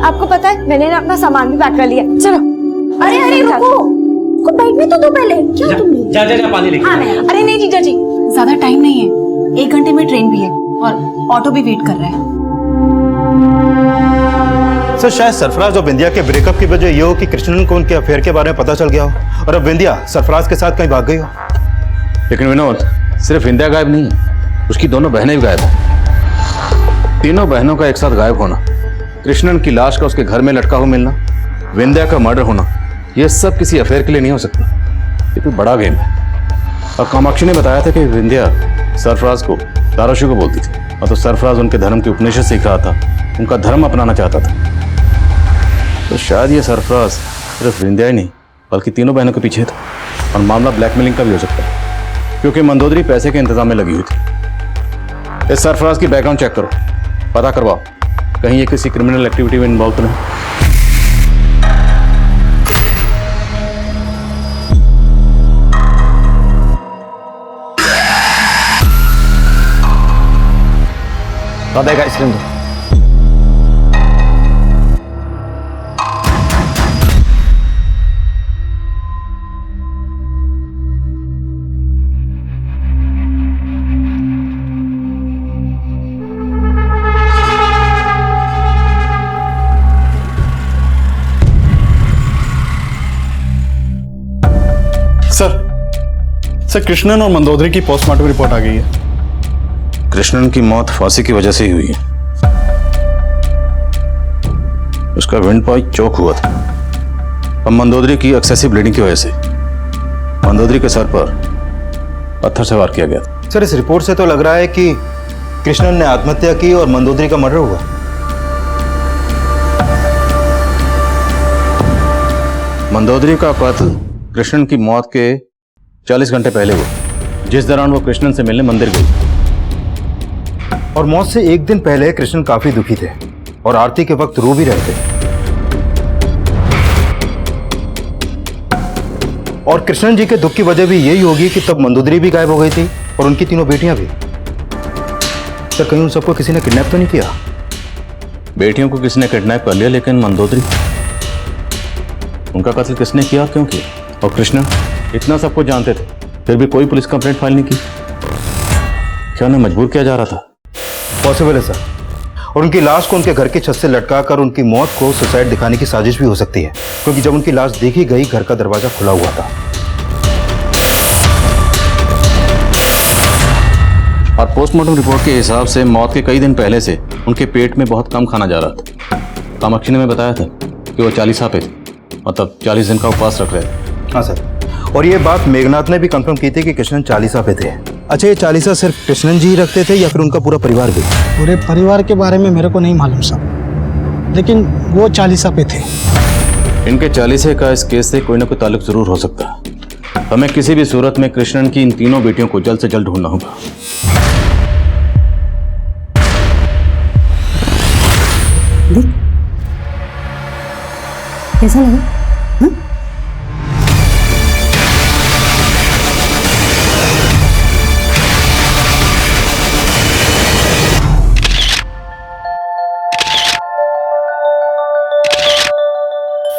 Speaker 14: आपको पता है, मैंने ना अपना सामान भी पैक कर लिया। चलो।
Speaker 10: अरे अरे रुको, को बैठने तो दो पहले। क्या तुमने?
Speaker 15: जा पानी लेके।
Speaker 10: हाँ, अरे नहीं जीजा जी, ज्यादा टाइम नहीं है, 1 घंटे में ट्रेन भी है और ऑटो भी वेट कर रहा है।
Speaker 9: सर, शायद सरफराज और विंध्या के ब्रेकअप की वजह ये हो कि कृष्णन को उनके अफेयर के बारे में पता चल गया हो और अब विंध्या सरफराज के साथ कहीं भाग गई हो।
Speaker 2: लेकिन विनोद, सिर्फ विंध्या गायब नहीं है, उसकी दोनों बहनें भी गायब हैं। तीनों बहनों का एक साथ गायब होना, कृष्णन की लाश का उसके घर में लटका हुआ मिलना, विंध्या का मर्डर होना, यह सब किसी अफेयर के लिए नहीं हो सकता। ये कोई बड़ा गेम है। और कामाक्षी ने बताया था कि विंध्या सरफराज को दाराशु को बोलती थी और तो सरफराज उनके धर्म के उपनिषद सीख रहा था, उनका धर्म अपनाना चाहता था। तो शायद ये सरफराज सिर्फ विंध्या ही नहीं बल्कि तीनों बहनों के पीछे था। और मामला ब्लैकमेलिंग का भी हो सकता है, क्योंकि मंदोदरी पैसे के इंतजाम में लगी हुई थी। इस सरफराज की बैकग्राउंड चेक करो, पता करवाओ कहीं ये किसी क्रिमिनल एक्टिविटी में इन्वॉल्व तो नहीं।
Speaker 8: दादा का आइसक्रीम दो।
Speaker 17: सर कृष्णन और मंदोदरी की पोस्टमार्टम रिपोर्ट आ गई है।
Speaker 2: कृष्णन की मौत फांसी की वजह से ही हुई है। उसका विंड पॉइंट चौक हुआ था और मंदोदरी की एक्सेसिव ब्लीडिंग की वजह से मंदोदरी के सर पर पत्थर से वार किया गया था।
Speaker 9: सर, इस रिपोर्ट से तो लग रहा है कि कृष्णन ने आत्महत्या की और मंदोदरी का मर्डर हुआ।
Speaker 2: मंदोदरी का कत्ल कृष्णन की मौत के 40 घंटे पहले हुआ, जिस दौरान वो कृष्णन से मिलने मंदिर गई।
Speaker 9: और मौत से एक दिन पहले कृष्णन काफी दुखी थे और आरती के वक्त रो भी रहे थे। और कृष्णन जी के दुख की वजह भी यही होगी कि तब मंदोदरी भी गायब हो गई थी और उनकी तीनों बेटियां भी। सर, कहीं उन सबको किसी ने किडनैप तो नहीं किया?
Speaker 2: बेटियों को किसी ने किडनैप कर लिया, लेकिन मंदोदरी, उनका कत्ल किसने किया, क्यों किया? और कृष्णन इतना सब कुछ जानते थे, फिर भी कोई पुलिस कंप्लेंट फाइल नहीं की। क्या उन्हें मजबूर किया जा रहा था?
Speaker 9: पॉसिबल है सर। और उनकी लाश को उनके घर की छत से लटकाकर उनकी मौत को सुसाइड दिखाने की साजिश भी हो सकती है, क्योंकि जब उनकी लाश देखी गई घर का दरवाजा खुला हुआ था।
Speaker 2: और पोस्टमार्टम रिपोर्ट के हिसाब से मौत के कई दिन पहले से उनके पेट में बहुत कम खाना जा रहा था। कामाक्षी ने मैं बताया था कि वो 40 पे थे, मतलब 40 दिन का उपवास रख रहे थे।
Speaker 9: हाँ सर, और ये बात मेघनाथ ने भी कंफर्म की थी कि कृष्णन 40 पे थे। अच्छा, ये 40 सिर्फ कृष्णन जी ही रखते थे या फिर उनका पूरा परिवार भी?
Speaker 3: पूरे परिवार के बारे में मेरे को नहीं मालूम साहब, लेकिन वो 40 पे थे।
Speaker 2: इनके 40 का इस केस से कोई ना कोई ताल्लुक जरूर हो सकता है। हमें किसी भी सूरत में कृष्णन की इन तीनों बेटियों को जल्द से जल्द ढूंढना होगा।
Speaker 5: कैसा लगा?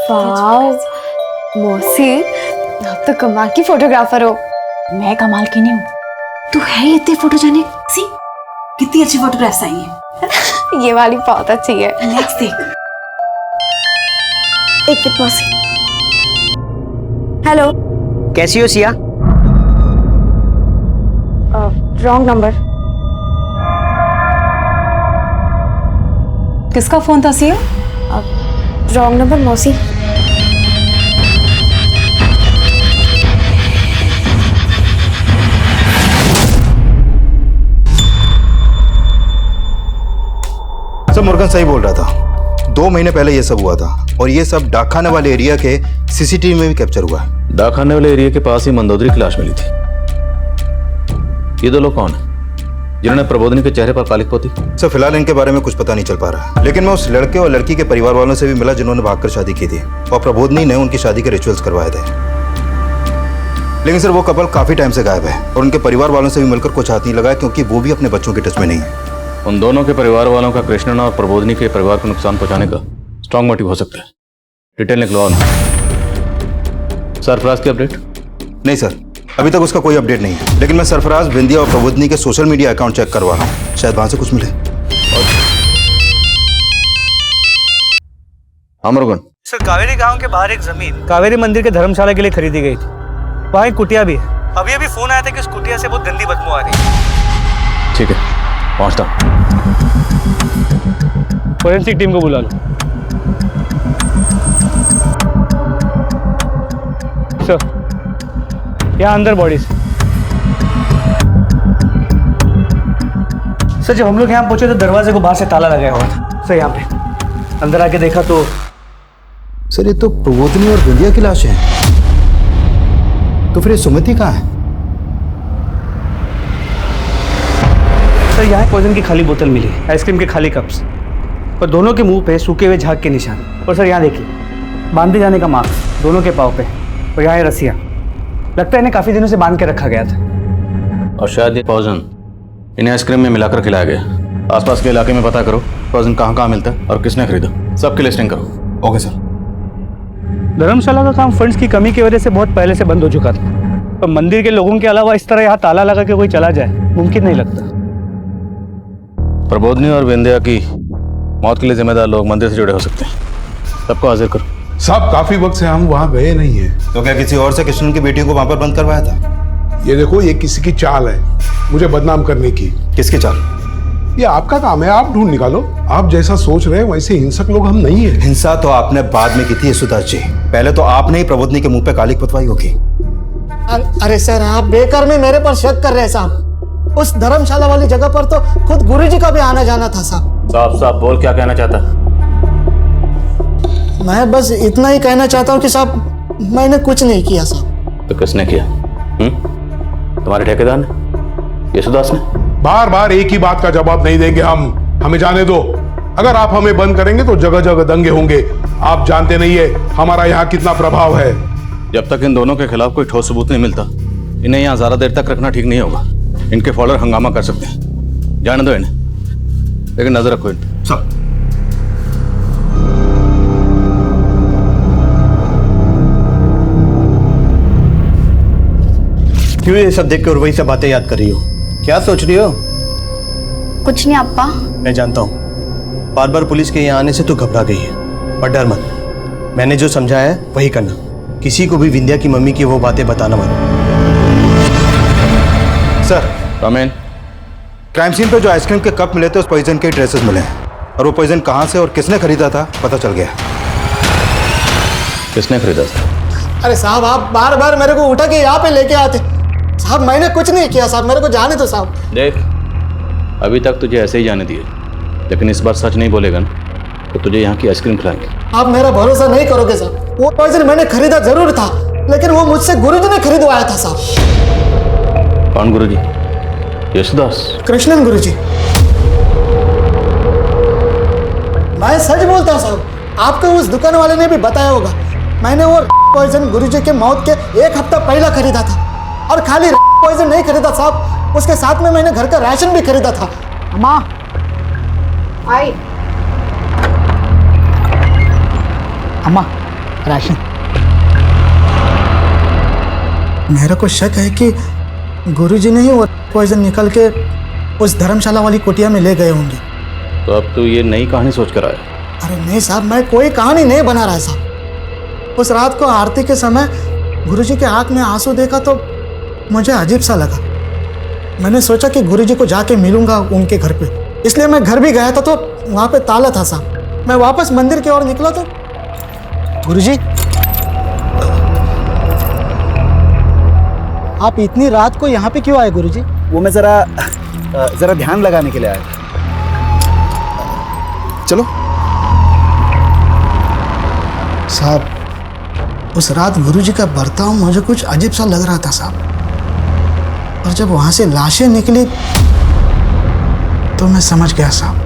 Speaker 14: वाओ मौसी, आप तो कमाल की फोटोग्राफर हो।
Speaker 5: मैं कमाल की नहीं हूँ,
Speaker 14: तू है ही इतनी फोटोजेनिक। सी कितनी अच्छी फोटोग्राफ्स आई हैं। ये वाली बहुत अच्छी है। नेक्स्ट देख। एक मिनट मौसी। हेलो,
Speaker 15: कैसी हो सिया?
Speaker 14: Wrong number.
Speaker 6: किसका फोन था सिया?
Speaker 14: रॉन्ग नंबर मौसी।
Speaker 9: सर, मुर्गन सही बोल रहा था। 2 महीने पहले ये सब हुआ था और ये सब डाकखाने वाले एरिया के सीसीटीवी में भी कैप्चर हुआ है।
Speaker 2: डाकखाने वाले एरिया के पास ही मंदोदरी की लाश मिली थी। ये 2 लोग कौन है जिन्होंने प्रबोधिनी के चेहरे पर कालिक पोती?
Speaker 9: सर, फिलहाल इनके बारे में कुछ पता नहीं चल पा रहा, लेकिन मैं उस लड़के और लड़की के परिवार वालों से भी मिला जिन्होंने भागकर शादी की थी और प्रबोधिनी ने उनकी शादी के रिचुअल्स करवाए थे। लेकिन सर, वो कपल काफी टाइम से गायब है और उनके परिवार वालों से भी मिलकर कुछ हाथ नहीं लगा, क्योंकि वो भी अपने बच्चों के टच में नहीं है।
Speaker 2: उन दोनों के परिवार वालों का कृष्णन और प्रबोधिनी के परिवार को नुकसान पहुंचाने का स्ट्रॉन्ग मोटिव हो सकता है। डिटेल निकलवाओ। सरफराज की अपडेट?
Speaker 9: नहीं सर, अभी तक उसका कोई अपडेट नहीं है, लेकिन मैं सरफराज, विंध्या और प्रबोधिनी के सोशल मीडिया अकाउंट चेक करवा रहा हूँ, शायद वहां से कुछ मिले।
Speaker 2: अमरगुन
Speaker 1: सर, कावेरी गांव के बाहर एक जमीन कावेरी मंदिर के धर्मशाला के लिए खरीदी गई थी। वहाँ एक कुटिया भी है। अभी अभी फोन आया था कि उस कुटिया से बहुत गंदी बदबू आ रही है।
Speaker 2: ठीक है, पहुंचता हूं।
Speaker 1: फोरेंसिक टीम को बुला लो। सर, यहाँ अंदर बॉडीज। सर, जब हम लोग यहाँ पहुंचे तो दरवाजे को बाहर से ताला लगाया हुआ था। सर, यहाँ पे अंदर आके देखा तो
Speaker 9: सर, ये तो प्रबोधिनी और विंध्या की लाश है। तो फिर ये सुमति कहाँ है?
Speaker 1: सर, यहाँ पॉइजन की खाली बोतल मिली, आइसक्रीम के खाली कप्स, और दोनों के मुंह पे सूखे हुए झाग के निशान। और सर यहाँ देखिए, बांधे जाने का मार्क्स दोनों के पाँव पे, और यहाँ रस्सियाँ। लगता है इन्हें काफी दिनों से बांध के रखा गया था।
Speaker 2: और शायद ये पॉइजन इन्हें आइसक्रीम में मिलाकर खिलाया गया। आसपास के इलाके में पता करो पॉइजन कहाँ मिलता है और किसने खरीदा, सबकी लिस्टिंग करो।
Speaker 9: Okay sir.
Speaker 1: धर्मशाला का काम फंड्स की कमी की वजह से बहुत पहले से बंद हो चुका था, और मंदिर के लोगों के अलावा इस तरह यहाँ ताला लगा के कोई चला जाए मुमकिन नहीं लगता।
Speaker 2: प्रबोधनी और विंध्या की मौत के लिए जिम्मेदार लोग मंदिर से जुड़े हो सकते हैं, सबको हाजिर करो।
Speaker 4: साहब काफी वक्त से हम वहाँ गए नहीं है।
Speaker 9: तो क्या किसी और से कृष्णन की बेटी को वहां पर बंद करवाया था?
Speaker 4: ये देखो, ये किसी की चाल है मुझे बदनाम करने की।
Speaker 9: किसकी चाल?
Speaker 4: ये आपका काम है, आप ढूंढ निकालो। आप जैसा सोच रहे हैं वैसे हिंसक लोग हम नहीं है।
Speaker 9: हिंसा तो आपने बाद में की थी यशोदास जी, पहले तो आपने ही प्रबोधनी के मुंह पे कालिक पतवाई होगी।
Speaker 3: अरे सर, आप बेकार में मेरे पर शक कर रहे हैं साहब। उस धर्मशाला वाली जगह पर तो खुद गुरुजी का भी आना जाना था साहब।
Speaker 2: साफ साफ बोल, क्या कहना चाहता है?
Speaker 3: मैं बस इतना ही कहना चाहता हूँ कि साहब मैंने कुछ नहीं किया साहब।
Speaker 2: तो किसने किया? तुम्हारे ठेकेदार ने, यशोदास ने?
Speaker 4: बार बार एक ही बात का जवाब नहीं देंगे हम, हमें जाने दो। अगर आप हमें बंद करेंगे तो जगह जगह दंगे होंगे। आप जानते नहीं है हमारा यहाँ कितना प्रभाव है।
Speaker 2: जब तक इन दोनों के खिलाफ कोई ठोस सबूत नहीं मिलता, इन्हें यहाँ ज्यादा देर तक रखना ठीक नहीं होगा। इनके फॉलोअर हंगामा कर सकते हैं, जाने दो इन्हें, लेकिन नजर रखो इन सब।
Speaker 13: क्यों ये सब देख कर वही सब बातें याद कर रही हो? क्या सोच रही हो?
Speaker 5: कुछ नहीं अप्पा।
Speaker 13: मैं जानता हूँ बार बार पुलिस के यहाँ आने से तू घबरा गई है, पर डर मत। मैंने जो समझा है वही करना। किसी को भी विंध्या की मम्मी की वो बातें बताना मत। सर,
Speaker 2: कमेन।
Speaker 9: क्राइम सीन पे जो आइसक्रीम के कप मिले थे उस पॉइजन के ट्रेसेस मिले हैं, और वो पॉइजन कहाँ से और किसने खरीदा था पता चल गया।
Speaker 2: किसने खरीदा था?
Speaker 3: अरे साहब, आप बार बार मेरे को उठा के यहाँ पे लेके आते। साहब मैंने कुछ नहीं किया साहब, मेरे को जाने दो साहब।
Speaker 2: देख, अभी तक तुझे ऐसे ही जाने दिए, लेकिन इस बार सच नहीं बोलेगा ना तो तुझे यहाँ की आइसक्रीम खिलाएंगे।
Speaker 3: आप मेरा भरोसा नहीं करोगे साहब। वो पॉइजन मैंने खरीदा जरूर था, लेकिन वो मुझसे गुरुजी ने खरीदवाया था साहब।
Speaker 2: कौन गुरुजी? यशोदास?
Speaker 3: कृष्णन गुरुजी। मैं सच बोलता हूँ साहब, आपको उस दुकान वाले ने भी बताया होगा। मैंने वो पॉइजन गुरुजी के मौत के 1 हफ्ता पहले खरीदा था, और खाली पॉइजन नहीं खरीदा साहब, उसके साथ में मैंने घर का राशन भी खरीदा था। अम्मा आई। अम्मा, राशन। मेरे को शक है कि गुरुजी ने ही वो पॉइजन निकल के उस धर्मशाला वाली कुटिया में ले गए होंगे।
Speaker 2: तो अब तू ये नई कहानी सोच कर आया?
Speaker 3: अरे नहीं साहब, मैं कोई कहानी नहीं बना रहा साहब। उस रात को आरती के समय गुरुजी के आंख में आंसू देखा तो मुझे अजीब सा लगा। मैंने सोचा कि गुरुजी को जाके मिलूंगा उनके घर पे, इसलिए मैं घर भी गया था तो वहाँ पे ताला था साहब। मैं वापस मंदिर की ओर निकला तो गुरुजी, आप इतनी रात को यहाँ पे क्यों आए गुरुजी?
Speaker 8: वो मैं जरा ध्यान लगाने के लिए आया।
Speaker 3: चलो साहब, उस रात गुरुजी का बर्ताव मुझे कुछ अजीब सा लग रहा था साहब, और जब वहां से लाशें निकली तो मैं समझ गया साहब।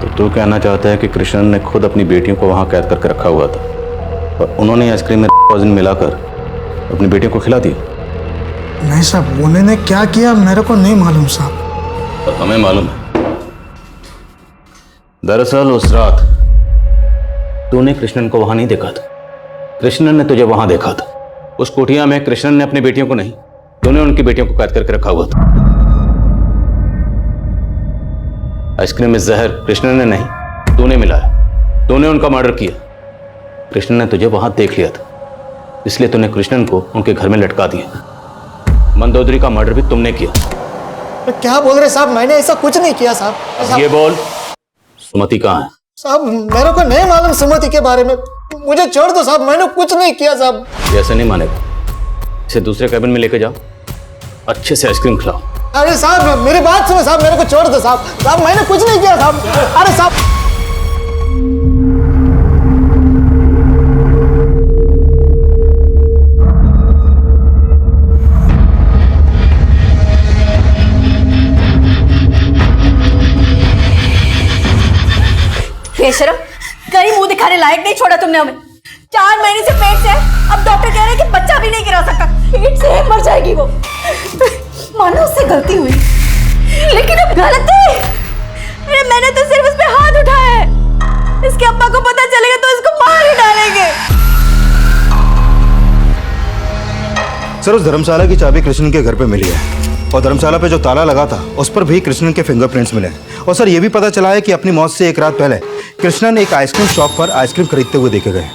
Speaker 2: तो तू कहना चाहता है कि कृष्णन ने खुद अपनी बेटियों को वहां कैद करके रखा हुआ था, और उन्होंने आइसक्रीम में पॉइजन मिलाकर अपनी बेटियों को खिला दिया?
Speaker 3: नहीं साहब, उन्होंने क्या किया मेरे को नहीं मालूम साहब।
Speaker 2: और हमें मालूम है। दरअसल उस रात तूने कृष्णन को वहां नहीं देखा था, कृष्णन ने तुझे वहां देखा था। उस कुटिया में कृष्णन ने अपनी बेटियों को नहीं, तूने उनकी बेटियों को कैद करके रखा हुआ था। आइसक्रीम में जहर कृष्णन ने नहीं, तूने मिलाया, तूने उनका मर्डर किया। कृष्णन ने तुझे वहां देख लिया था, इसलिए तूने कृष्णन को उनके घर में लटका दिया। मंदोदरी का मर्डर भी तुमने किया।
Speaker 3: तो क्या बोल रहे साहब, मैंने ऐसा कुछ नहीं किया साहब।
Speaker 2: ये बोल, सुमति कहाँ है?
Speaker 3: साहब मेरे को नहीं मालूम सुमति के बारे में, मुझे छोड़ दो साहब, मैंने कुछ नहीं किया साहब।
Speaker 2: ये ऐसे नहीं मानेगा, इसे दूसरे कैबिन में लेके जाओ, अच्छे से आइसक्रीम खिलाओ।
Speaker 3: अरे साहब मेरी बात सुनो साहब, मेरे को छोड़ दो साहब। साहब मैंने कुछ नहीं किया साहब। अरे साहब,
Speaker 18: बेशरम, कहीं मुंह दिखाने लायक नहीं छोड़ा तुमने हमें। 4 महीने से पेट से है, अब डॉक्टर कह रहे हैं कि बच्चा भी नहीं गिरा सकता, पेट से है, मर जाएगी वो। मानो उससे गलती हुई, लेकिन अब गलती, अरे मैंने तो सिर्फ उस पे हाथ उठाया है। इसके अब्बा को पता चलेगा तो इसको मार ही डालेंगे।
Speaker 9: सर, उस धर्मशाला की चाबी कृष्णन के घर पे मिली है और धर्मशाला पे जो ताला लगा था उस पर भी कृष्णन के फिंगरप्रिंट्स मिले हैं। और सर, ये भी पता चला है कि अपनी मौत से 1 रात पहले कृष्णन एक आइसक्रीम शॉप पर आइसक्रीम खरीदते हुए देखे गए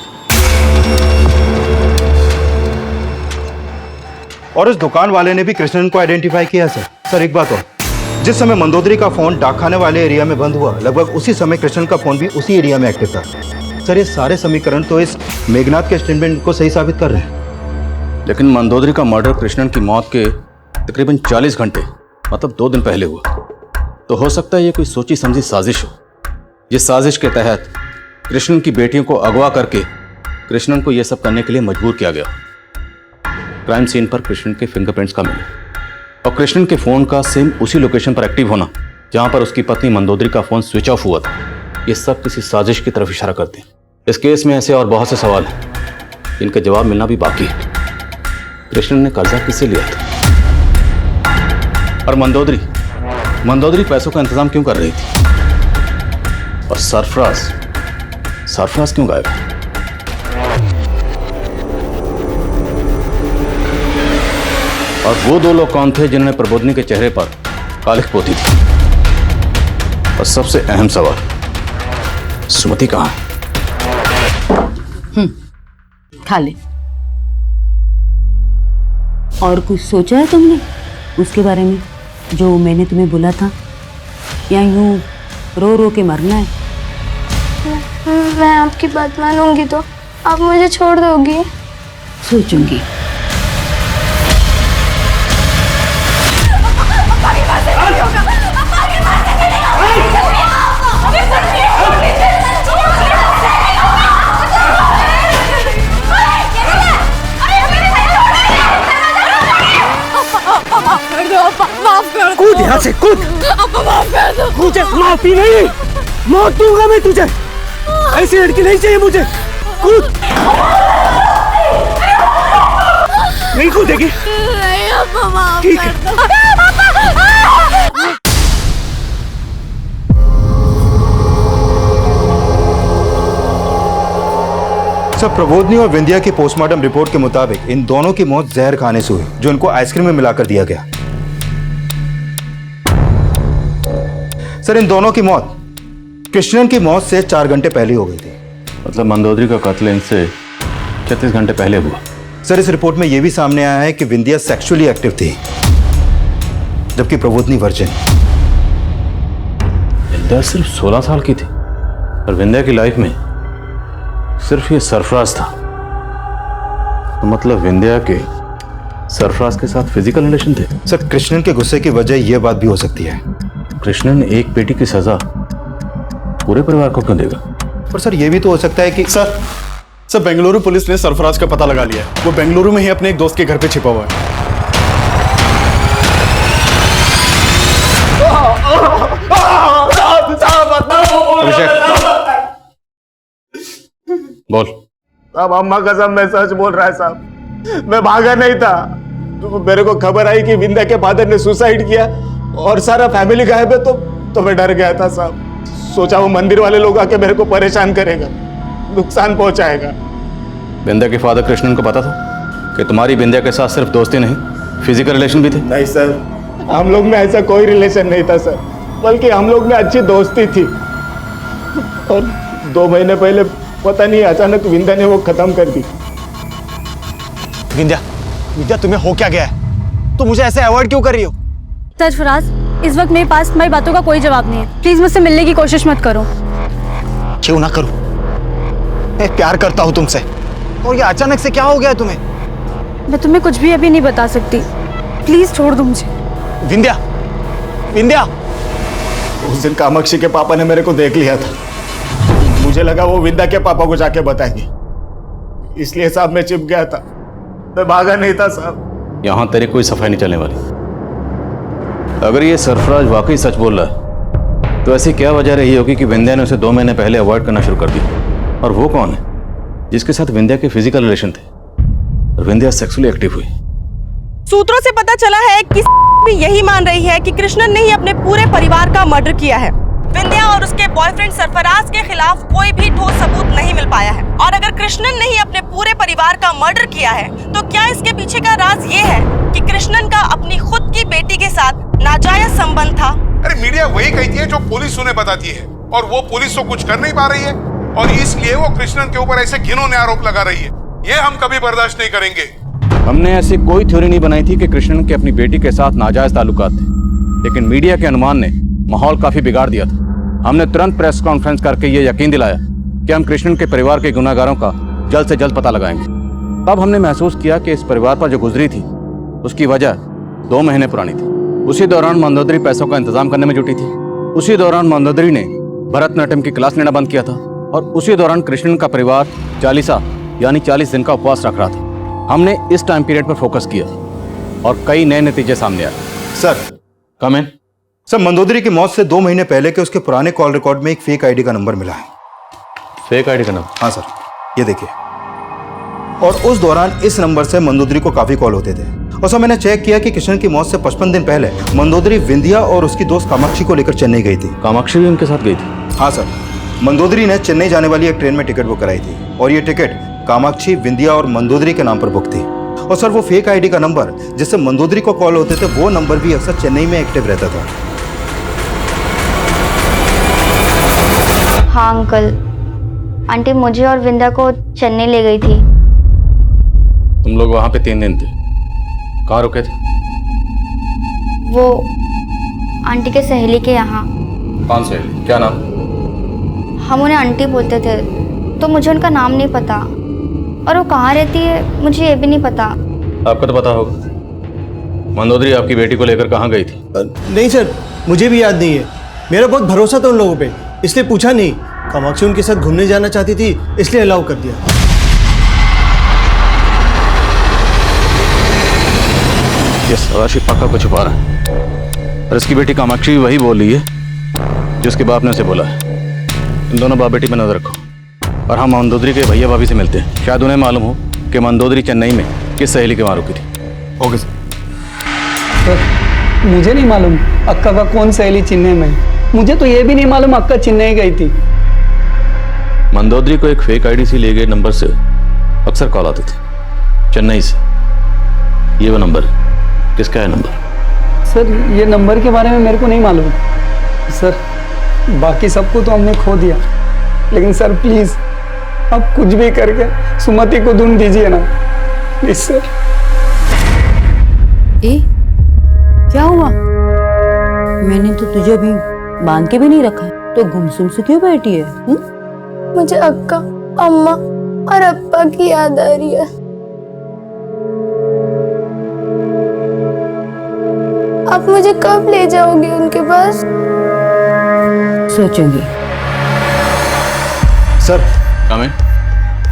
Speaker 9: और उस दुकान वाले ने भी कृष्णन को आइडेंटिफाई किया। सर एक बात और, जिस समय मंदोदरी का फोन डाकखाने वाले एरिया में बंद हुआ, लगभग उसी समय कृष्णन का फोन भी उसी एरिया में एक्टिव था। सर, ये सारे समीकरण तो इस मेघनाथ के स्टेटमेंट को सही साबित कर रहे हैं।
Speaker 2: लेकिन मंदोदरी का मर्डर कृष्णन की मौत के तकरीबन 40 घंटे मतलब 2 दिन पहले हुआ, तो हो सकता है ये कोई सोची समझी साजिश हो, जिस साजिश के तहत कृष्णन की बेटियों को अगवा करके कृष्णन को यह सब करने के लिए मजबूर किया गया। क्राइम सीन पर कृष्णन के फिंगरप्रिंट्स का मिले और कृष्णन के फोन का सेम उसी लोकेशन पर एक्टिव होना जहां पर उसकी पत्नी मंदोदरी का फोन स्विच ऑफ हुआ था, ये सब किसी साजिश की तरफ इशारा करते हैं। इस केस में ऐसे और बहुत से सवाल हैं जिनका जवाब मिलना भी बाकी है। कृष्णन ने कर्जा किससे लिया था और मंदोदरी पैसों का इंतजाम क्यों कर रही थी और सरफराज क्यों गायब है? और वो 2 लोग कौन थे जिन्होंने प्रबोधनी के चेहरे पर कालिख पोती थी? और सबसे अहम सवाल, सुमति कहाँ है?
Speaker 19: खा ले। और कुछ सोचा है तुमने उसके बारे में जो मैंने तुम्हें बोला था, या यूं रो रो के मरना है?
Speaker 14: मैं आपकी बात मानूंगी तो आप मुझे छोड़ दोगी?
Speaker 19: सोचूंगी।
Speaker 11: कूद यहाँ से, कूद।
Speaker 18: माफ कर दो।
Speaker 11: मुझे माफी नहीं, मौत दूंगा मैं तुझे। ऐसी लड़की नहीं चाहिए मुझे। कूद। नहीं कूदेगी?
Speaker 18: नहीं, अब्बा माफ
Speaker 11: ठीक
Speaker 18: कर
Speaker 11: है।
Speaker 18: दो।
Speaker 9: सर, प्रबोधनी और विंध्या की पोस्टमार्टम रिपोर्ट के मुताबिक इन दोनों की मौत जहर खाने से हुई, जो इनको आइसक्रीम में मिलाकर दिया गया। सर, इन दोनों की मौत कृष्णन की मौत से 4 घंटे पहले हो गई थी।
Speaker 2: मतलब मंदोदरी का कत्ल इनसे 36 घंटे पहले हुआ।
Speaker 9: सर, इस रिपोर्ट में यह भी सामने आया है कि विंध्या सेक्सुअली एक्टिव थी, जबकि प्रबोधनी वर्जिन।
Speaker 2: विंध्या सिर्फ 16 साल की थी और विंध्या की लाइफ में सिर्फ ये सरफराज था। तो मतलब विंध्या के सरफराज के साथ फिजिकल रिलेशन थे।
Speaker 9: सर, कृष्णन के गुस्से की वजह यह बात भी हो सकती है।
Speaker 2: कृष्णन एक बेटी की सजा पूरे परिवार को क्यों देगा?
Speaker 9: पर सर, यह भी तो हो सकता है कि
Speaker 17: सर बेंगलुरु पुलिस ने सरफराज का पता लगा लिया है। वो बेंगलुरु में ही अपने एक दोस्त के घर पे छिपा हुआ है।
Speaker 2: बोल।
Speaker 20: साहब, अम्मा कसम मैं सच बोल रहा है साहब, मैं भागा नहीं था। तो मेरे को खबर आई कि विंध्या के फादर ने सुसाइड किया और सारा फैमिली गायब है, तो मैं डर गया था साहब। सोचा वो मंदिर वाले लोग आके मेरे को परेशान करेगा, नुकसान पहुंचाएगा।
Speaker 2: विंध्या के फादर कृष्णन को पता था कि तुम्हारी विंध्या के साथ सिर्फ दोस्ती नहीं, फिजिकल रिलेशन भी थे?
Speaker 20: नहीं सर, हम लोग में ऐसा कोई रिलेशन नहीं था सर, बल्कि हम लोग में अच्छी दोस्ती थी। और 2 महीने पहले पता नहीं अचानक विंध्या ने वो खत्म कर दी।
Speaker 13: विंध्या तुम्हें हो क्या गया है? तुम मुझे ऐसे अवॉइड क्यों कर रही हो?
Speaker 16: सरफराज, इस वक्त मेरे पास तुम्हारी बातों का कोई जवाब नहीं है। प्लीज मुझसे मिलने की कोशिश मत करो।
Speaker 13: क्यों ना करूं? मैं प्यार करता हूं तुमसे, और ये अचानक से क्या हो गया तुम्हें?
Speaker 16: मैं तुम्हें कुछ भी अभी नहीं बता सकती, प्लीज छोड़ दो मुझे।
Speaker 13: विंध्या,
Speaker 20: उस दिन कामाक्षी के पापा ने मेरे को देख लिया था, मुझे लगा वो विंध्या के पापा को जाके बताएंगे, इसलिए साहब मैं चिप गया था, मैं भागा नहीं था साहब।
Speaker 2: यहां तेरी कोई सफाई नहीं चलने वाली। अगर ये सरफराज वाकई सच बोल रहा है तो ऐसी क्या वजह रही होगी कि विंध्या ने उसे 2 महीने पहले अवॉइड करना शुरू कर दिया? और वो कौन है जिसके साथ विंध्या के फिजिकल रिलेशन थे और विंध्या सेक्सुअली एक्टिव हुई?
Speaker 10: सूत्रों से पता चला है कि भी यही मान रही है कि कृष्णन ने ही अपने पूरे परिवार का मर्डर किया है। विंध्या और उसके बॉयफ्रेंड सरफराज के खिलाफ कोई भी ठोस सबूत नहीं मिल पाया है। और अगर कृष्णन ने ही अपने पूरे परिवार का मर्डर किया है तो क्या इसके पीछे का राज ये है कि कृष्णन का अपनी खुद की बेटी के साथ नाजायज संबंध था?
Speaker 21: अरे मीडिया वही कहती है जो पुलिस उन्हें बताती है, और वो पुलिस तो कुछ कर नहीं पा रही है, और इसलिए वो कृष्णन के ऊपर ऐसे घिनौने आरोप लगा रही है। ये हम कभी बर्दाश्त नहीं करेंगे।
Speaker 2: हमने ऐसी कोई थ्योरी नहीं बनाई थी कि कृष्णन के अपनी बेटी के साथ नाजायज ताल्लुकात थे, लेकिन मीडिया के अनुमान ने माहौल काफी बिगाड़ दिया था। हमने तुरंत प्रेस कॉन्फ्रेंस करके ये यकीन दिलाया कि हम कृष्णन के परिवार के गुनाहगारों का जल्द से जल्द पता लगाएंगे। तब हमने महसूस किया कि इस परिवार पर जो गुजरी थी उसकी वजह 2 महीने पुरानी थी। उसी दौरान मंदोदरी पैसों का इंतजाम करने में जुटी थी। उसी दौरान मंदोदरी ने भरतनाट्यम की क्लास लेना बंद किया था, और उसी दौरान कृष्णन का परिवार चालीसा यानी 40 दिन का उपवास रख रहा था। हमने इस टाइम पीरियड पर फोकस किया और कई नए नतीजे सामने आए।
Speaker 9: सर
Speaker 2: कम इन।
Speaker 9: सर, मंदोदरी की मौत से 2 महीने पहले के उसके पुराने कॉल रिकॉर्ड में एक फेक आईडी का नंबर मिला है।
Speaker 2: फेक आईडी का नंबर?
Speaker 9: हाँ सर, ये देखिए। और उस दौरान इस नंबर से मंदोदरी को काफी कॉल होते थे। और सर, मैंने चेक किया कि किशन की मौत से 55 दिन पहले मंदोदरी विंध्या और उसकी दोस्त कामाक्षी को लेकर चेन्नई गई थी।
Speaker 2: कामाक्षी भी उनके साथ गई थी?
Speaker 9: हाँ सर, मंदोदरी ने चेन्नई जाने वाली एक ट्रेन में टिकट बुक कराई थी, और ये टिकट कामाक्षी, विंध्या और मंदोदरी के नाम पर बुक थी। और सर, वो फेक आईडी का नंबर जिससे मंदोदरी को कॉल होते थे, वो नंबर भी अक्सर चेन्नई में एक्टिव रहता था।
Speaker 5: हाँ अंकल, आंटी मुझे और विंदा को चेन्नई ले गई थी।
Speaker 2: तुम लोग वहां पे 3 दिन थे, कहाँ रुके थे?
Speaker 5: वो आंटी के सहेली के यहाँ।
Speaker 2: कौन सहेली? क्या नाम?
Speaker 5: हम उन्हें आंटी बोलते थे, तो मुझे उनका नाम नहीं पता, और वो कहाँ रहती है मुझे ये भी नहीं पता।
Speaker 2: आपको तो पता होगा। मंदोदरी आपकी बेटी को लेकर कहाँ गई थी?
Speaker 13: नहीं सर, मुझे भी याद नहीं है। मेरा बहुत भरोसा था उन लोगों पे, इसलिए पूछा नहीं। कामाक्षी उनके साथ घूमने जाना चाहती थी, इसलिए अलाउ कर दिया।
Speaker 2: ये सदाशिव पक्का को छुपा रहा है, और इसकी बेटी कामाक्षी भी वही बोल रही है जो उसके बाप ने उसे बोला है। इन दोनों बाप बेटी पर नजर रखो, और हम मंदोदरी के भैया भाभी से मिलते हैं। शायद उन्हें मालूम हो कि मंदोदरी चेन्नई में किस सहेली के वहां रुकी थी।
Speaker 9: Okay sir.
Speaker 11: मुझे नहीं मालूम अक्का का कौन सहेली चेन्नई में। मुझे तो ये भी नहीं मालूम अक्का चेन्नई गई थी।
Speaker 2: मंदोदरी को एक फेक आईडी से लिए गए नंबर से अक्सर कॉल आते थे चेन्नई से। ये वो नंबर है। किसका है नंबर?
Speaker 11: सर, ये नंबर के बारे में मेरे को नहीं मालूम सर। बाकी सबको तो हमने खो दिया, लेकिन सर प्लीज आप कुछ भी करके सुमति को ढूंढ दीजिए ना, प्लीज सर।
Speaker 19: ए, क्या हुआ? मैंने तो तुझे अभी बांध के भी नहीं रखा, तो गुमसुम से क्यों बैठी है?
Speaker 16: मुझे अक्का, अम्मा और अप्पा की याद आ रही है। आप मुझे कब ले जाओगे उनके पास?
Speaker 19: सोचूंगी।
Speaker 9: सर,
Speaker 2: कमें?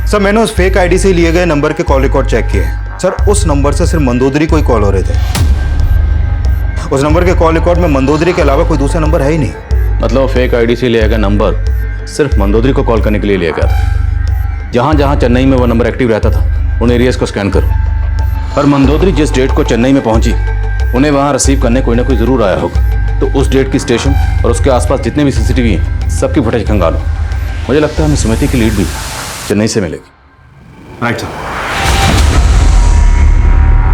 Speaker 9: सर, मैंने उस फेक आईडी से लिए गए नंबर के कॉल रिकॉर्ड चेक किए। सर, उस नंबर से सिर्फ मंदोदरी को ही कॉल हो रहे थे। उस नंबर के कॉल रिकॉर्ड में मंदोदरी के अलावा कोई दूसरा नंबर है ही नहीं।
Speaker 2: मतलब फेक आईडी से लिया गया नंबर सिर्फ मंदोदरी को कॉल करने के लिए लिया गया था। जहां जहां चेन्नई में वो नंबर एक्टिव रहता था, उन एरियाज को स्कैन करो। और मंदोदरी जिस डेट को चेन्नई में पहुंची, उन्हें वहां रिसीव करने कोई ना कोई जरूर आया होगा। तो उस डेट की स्टेशन और उसके आसपास जितने भी सीसीटीवी हैं, सबकी फुटेज खंगालो। मुझे लगता है हमें सुमति की लीड भी चेन्नई से मिलेगी।
Speaker 9: Right sir.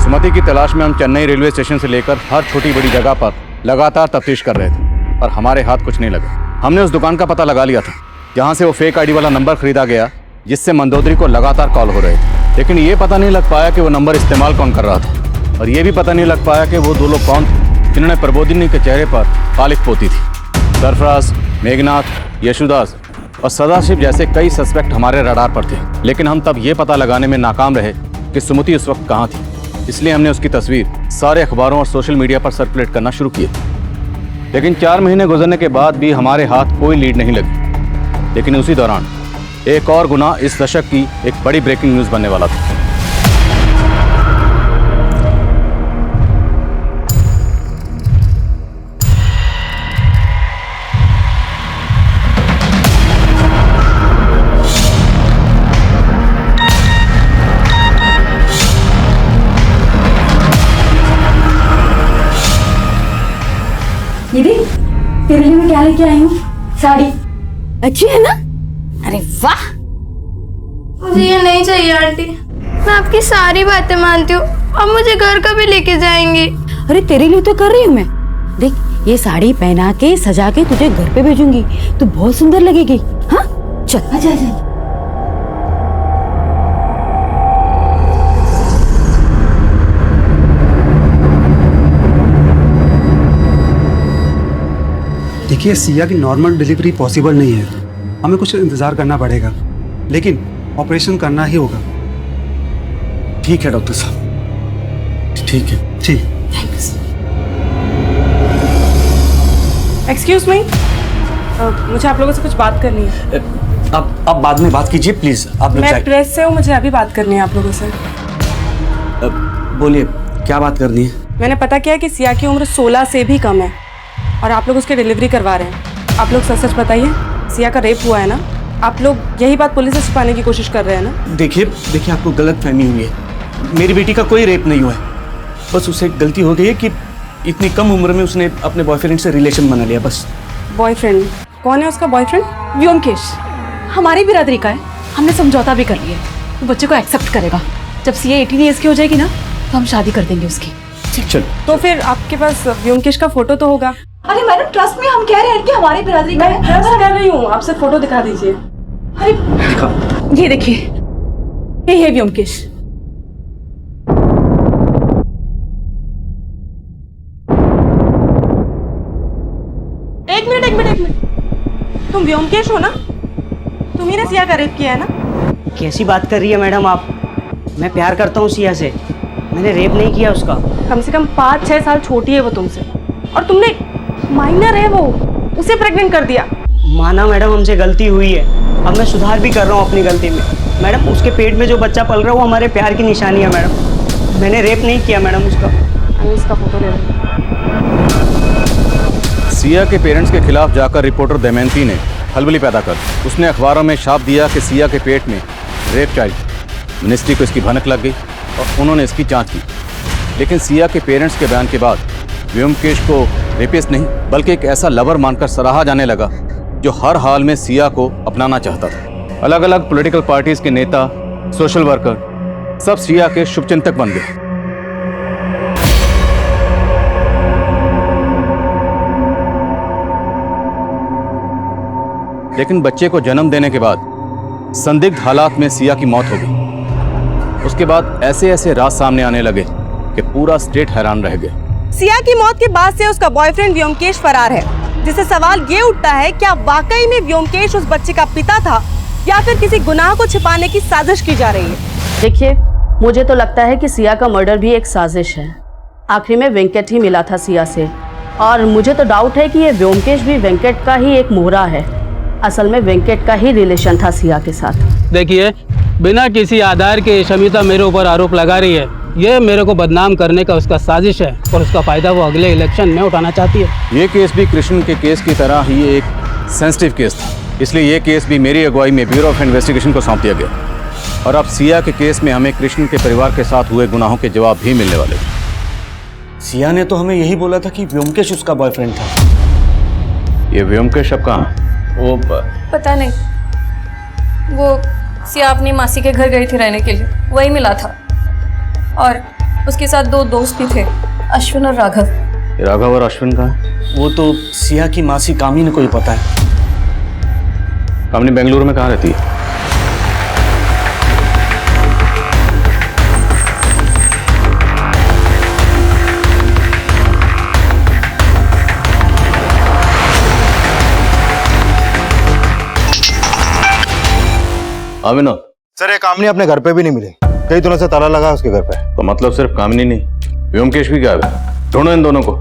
Speaker 2: सुमति की तलाश में हम चेन्नई रेलवे स्टेशन से लेकर हर छोटी बड़ी जगह पर लगातार तफ्तीश कर रहे थे, और हमारे हाथ कुछ नहीं लगा। हमने उस दुकान का पता लगा लिया था जहां से वो फेक आईडी वाला नंबर खरीदा गया, जिससे मंदोदरी को लगातार कॉल हो रहे थे। लेकिन ये पता नहीं लग पाया कि वो नंबर इस्तेमाल कौन कर रहा था, और ये भी पता नहीं लग पाया कि वो 2 लोग कौन थे जिन्होंने प्रबोधिनी के चेहरे पर कालिख पोती थी। सरफराज, मेघनाथ, यशुदास और सदाशिव जैसे कई सस्पेक्ट हमारे रडार पर थे, लेकिन हम तब ये पता लगाने में नाकाम रहे कि सुमति उस वक्त कहाँ थी। इसलिए हमने उसकी तस्वीर सारे अखबारों और सोशल मीडिया पर सर्कुलेट करना शुरू किया। लेकिन 4 महीने गुजरने के बाद भी हमारे हाथ कोई लीड नहीं लगी। लेकिन उसी दौरान एक और गुना इस दशक की एक बड़ी ब्रेकिंग न्यूज़ बनने वाला था।
Speaker 18: लेके आई हूँ साड़ी। अच्छी है ना? अरे वाह।
Speaker 12: मुझे ये नहीं चाहिए आंटी, मैं आपकी सारी बातें मानती हूँ। अब मुझे घर का भी लेके जाएंगी।
Speaker 19: अरे तेरे लिए तो कर रही हूँ मैं। देख, ये साड़ी पहना के सजा के तुझे घर पे भेजूंगी, तू बहुत सुंदर लगेगी। हाँ चल आजा आजा।
Speaker 8: देखिए, सिया की नॉर्मल डिलीवरी पॉसिबल नहीं है, हमें कुछ इंतज़ार करना पड़ेगा, लेकिन ऑपरेशन करना ही होगा।
Speaker 17: ठीक है डॉक्टर साहब, ठीक है।
Speaker 8: ठीक।
Speaker 10: एक्सक्यूज मी, मुझे आप लोगों से कुछ बात करनी है।
Speaker 17: आप बाद में बात कीजिए प्लीज। आप लोग
Speaker 10: मैं प्रेस से हूँ, मुझे अभी बात करनी है आप लोगों से।
Speaker 17: बोलिए, क्या बात करनी है?
Speaker 10: मैंने पता किया कि सिया की उम्र 16 से भी कम है और आप लोग उसकी डिलीवरी करवा रहे हैं। आप लोग सच सच बताइए, सिया का रेप हुआ है ना? आप लोग यही बात पुलिस से छिपाने की कोशिश कर रहे हैं ना?
Speaker 17: देखिए आपको गलत फहमी हुई है। मेरी बेटी का कोई रेप नहीं हुआ है, बस उसे गलती हो गई है कि इतनी कम उम्र में उसने अपने बॉयफ्रेंड से रिलेशन बना लिया, बस।
Speaker 10: बॉयफ्रेंड? कौन है उसका बॉयफ्रेंड?
Speaker 18: व्योमकेश हमारी बिरादरी का है, हमने समझौता भी कर लिया है। वो बच्चे को एक्सेप्ट करेगा। जब सीए 18 ईयर्स की हो जाएगी ना, तो हम शादी कर देंगे उसकी।
Speaker 17: चल।
Speaker 10: तो फिर आपके पास व्योमकेश का फोटो तो होगा?
Speaker 18: अरे मैडम, ट्रस्ट में हम कह रहे हैं कि हमारी बिरादरी का है।
Speaker 10: मैं ट्रस्ट कर रही हूँ, आप सिर्फ फोटो दिखा दीजिए।
Speaker 18: अरे ये देखिए, ये है व्योमकेश।
Speaker 10: एक मिनट, तुम व्योमकेश हो ना? तुम ही ने सिया का रेप किया है ना?
Speaker 15: कैसी बात कर रही है मैडम आप? मैं प्यार करता हूँ सिया से, मैंने रेप नहीं किया उसका।
Speaker 10: कम से कम 5-6 साल छोटी है वो तुमसे, और तुमने, माइनर है वो, उसे प्रेग्नेंट कर दिया।
Speaker 15: माना मैडम, हमसे गलती हुई है, अब मैं सुधार भी कर रहा हूँ अपनी गलती में। मैडम, उसके पेट में जो बच्चा पल रहा है वो हमारे प्यार की निशानी है मैडम। मैंने रेप नहीं किया मैडम उसका।
Speaker 10: मैं इसका फोटो ले रही हूँ।
Speaker 2: सिया के पेरेंट्स के खिलाफ जाकर रिपोर्टर दमयंती ने खलबली पैदा कर उसने अखबारों में छाप दिया कि सिया के पेट में रेप चाइल्ड। मिनिस्ट्री को इसकी भनक लग गई और उन्होंने इसकी जांच की, लेकिन सिया के पेरेंट्स के बयान के बाद व्योमकेश को रेपिस्ट नहीं बल्कि एक ऐसा लवर मानकर सराहा जाने लगा जो हर हाल में सिया को अपनाना चाहता था। अलग अलग पॉलिटिकल पार्टीज के नेता, सोशल वर्कर सब सिया के शुभचिंतक बन गए। लेकिन बच्चे को जन्म देने के बाद संदिग्ध हालात में सिया की मौत हो गई। उसके बाद ऐसे ऐसे राज सामने आने लगे कि पूरा स्टेट हैरान रह गया।
Speaker 10: सिया की मौत के बाद से उसका बॉयफ्रेंड व्योमकेश फरार है, जिससे सवाल ये उठता है क्या वाकई में व्योमकेश उस बच्चे का पिता था या फिर किसी गुनाह को छिपाने की साजिश की जा रही है।
Speaker 22: देखिए, मुझे तो लगता है कि सिया का मर्डर भी एक साजिश है। आखिर में वेंकट ही मिला था सिया से, और मुझे तो डाउट है कि ये व्योमकेश भी वेंकट का ही एक मोहरा है। असल में वेंकट का ही रिलेशन था सिया के साथ।
Speaker 23: देखिए, बिना किसी आधार के शमिता मेरे ऊपर आरोप लगा रही है। ये मेरे को बदनाम करने का उसका साजिश है और उसका फायदा वो अगले इलेक्शन में उठाना चाहती है।
Speaker 2: ये केस भी कृष्ण के केस की तरह ही एक सेंसिटिव केस था, इसलिए ये केस भी मेरी अगुवाई में ब्यूरो ऑफ इन्वेस्टिगेशन को सौंप दिया गया। और अब सिया के केस में हमें कृष्ण के परिवार के साथ हुए गुनाहों के जवाब भी मिलने वाले।
Speaker 17: सिया ने तो हमें यही बोला था कि व्योमकेश उसका बॉयफ्रेंड था।
Speaker 2: ये व्योमकेश अब कहाँ?
Speaker 17: वो
Speaker 12: पता नहीं, वो सिया अपनी मासी के घर गई थी रहने के लिए, वही मिला था। और उसके साथ 2 दोस्त भी थे, अश्विन और राघव।
Speaker 2: राघव और अश्विन कहाँ है?
Speaker 17: वो तो सिया की मासी कामिनी को ही पता है।
Speaker 2: कामिनी बेंगलुरु में कहाँ रहती है? अविनोद
Speaker 9: सर, ये कामिनी अपने घर पे भी नहीं मिली, कई दिनों से ताला लगा उसके घर पे।
Speaker 2: तो मतलब सिर्फ कामिनी नहीं, व्योमकेश भी गायब है। ढूंढो इन दोनों को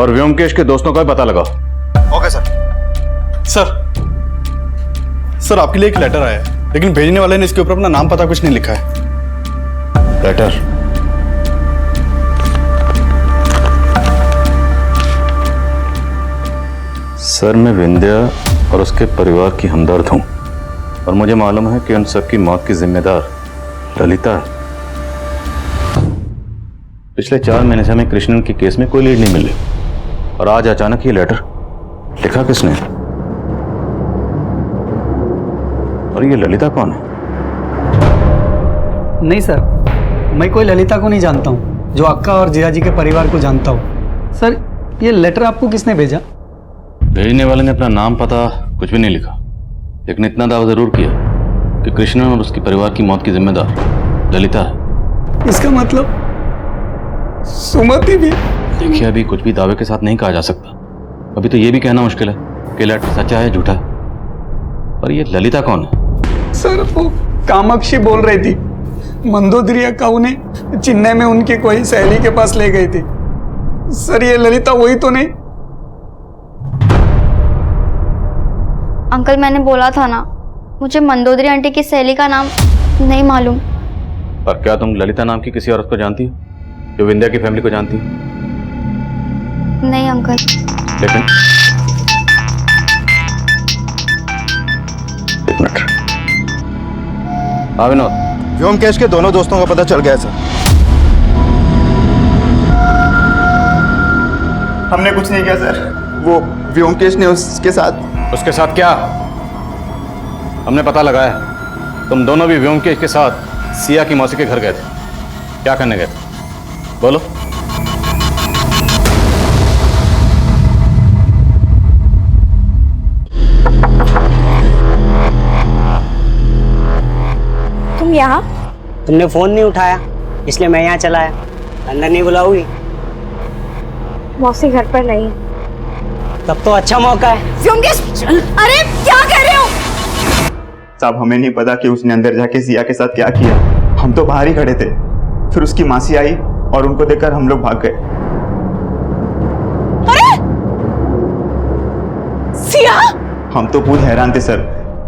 Speaker 2: और व्योमकेश के दोस्तों का भी पता लगाओ।
Speaker 9: Okay sir.
Speaker 17: सर आपके लिए एक लेटर आया है, लेकिन भेजने वाले ने इसके ऊपर अपना नाम पता कुछ नहीं लिखा है।
Speaker 2: लेटर? सर, मैं विंध्या और उसके परिवार की हमदर्द हूं और मुझे मालूम है कि उन सबकी मौत की जिम्मेदार ललिता है। पिछले 4 महीने से हमें कृष्णन के केस में कोई लीड नहीं मिली और आज अचानक ये लेटर। लिखा किसने? और ये ललिता कौन है?
Speaker 11: नहीं सर, मैं कोई ललिता को नहीं जानता हूँ, जो अक्का और जिया जी के परिवार को जानता हूँ। सर, ये लेटर आपको किसने भेजा?
Speaker 2: भेजने वाले ने अपना नाम पता कुछ भी नहीं लिखा, लेकिन इतना दावा जरूर किया कि कृष्णन और उसके परिवार की मौत की जिम्मेदार ललिता है।
Speaker 11: इसका मतलब सुमति भी?
Speaker 2: देखिए, अभी कुछ भी दावे के साथ नहीं कहा जा सकता। अभी तो ये भी कहना मुश्किल है कि लेटर सच्चा है झूठा है। पर ये ललिता कौन है?
Speaker 11: सर, वो कामाक्षी बोल रही थी, मंदोदरी अक्का उन्हें चेन्नई में उनकी कोई सहेली के पास ले गई थी। सर, ये ललिता वही तो नहीं?
Speaker 5: अंकल, मैंने बोला था ना, मुझे मंदोदरी आंटी की सहेली का नाम नहीं मालूम।
Speaker 2: पर क्या तुम ललिता नाम की किसी औरत को जानती हो जो विंध्या की फैमिली को जानती हो?
Speaker 5: नहीं अंकल।
Speaker 2: लेकिन एक मिनट। हाँ विनोद,
Speaker 9: व्योमकेश के दोनों दोस्तों का पता चल गया सर।
Speaker 1: हमने कुछ नहीं किया सर, वो व्योमकेश ने उसके साथ
Speaker 2: क्या? हमने पता लगाया, तुम दोनों भी व्योमकेश के साथ सिया की मौसी के घर गए थे। क्या करने गए थे? बोलो।
Speaker 18: तुम यहाँ?
Speaker 15: तुमने फोन नहीं उठाया इसलिए मैं यहाँ चला आया। अंदर नहीं बुलाओगी?
Speaker 14: मौसी घर पर नहीं।
Speaker 15: तब तो अच्छा मौका है।
Speaker 18: व्योमकेश, अरे क्या कर रहे हो?
Speaker 1: साहब, हमें नहीं पता कि उसने अंदर जाके सिया के साथ क्या किया। हम तो बाहर ही खड़े थे, फिर उसकी मासी आई और उनको देखकर हम लोग भाग गए।
Speaker 18: अरे सिया? हम
Speaker 1: तो खुद हैरान थे सर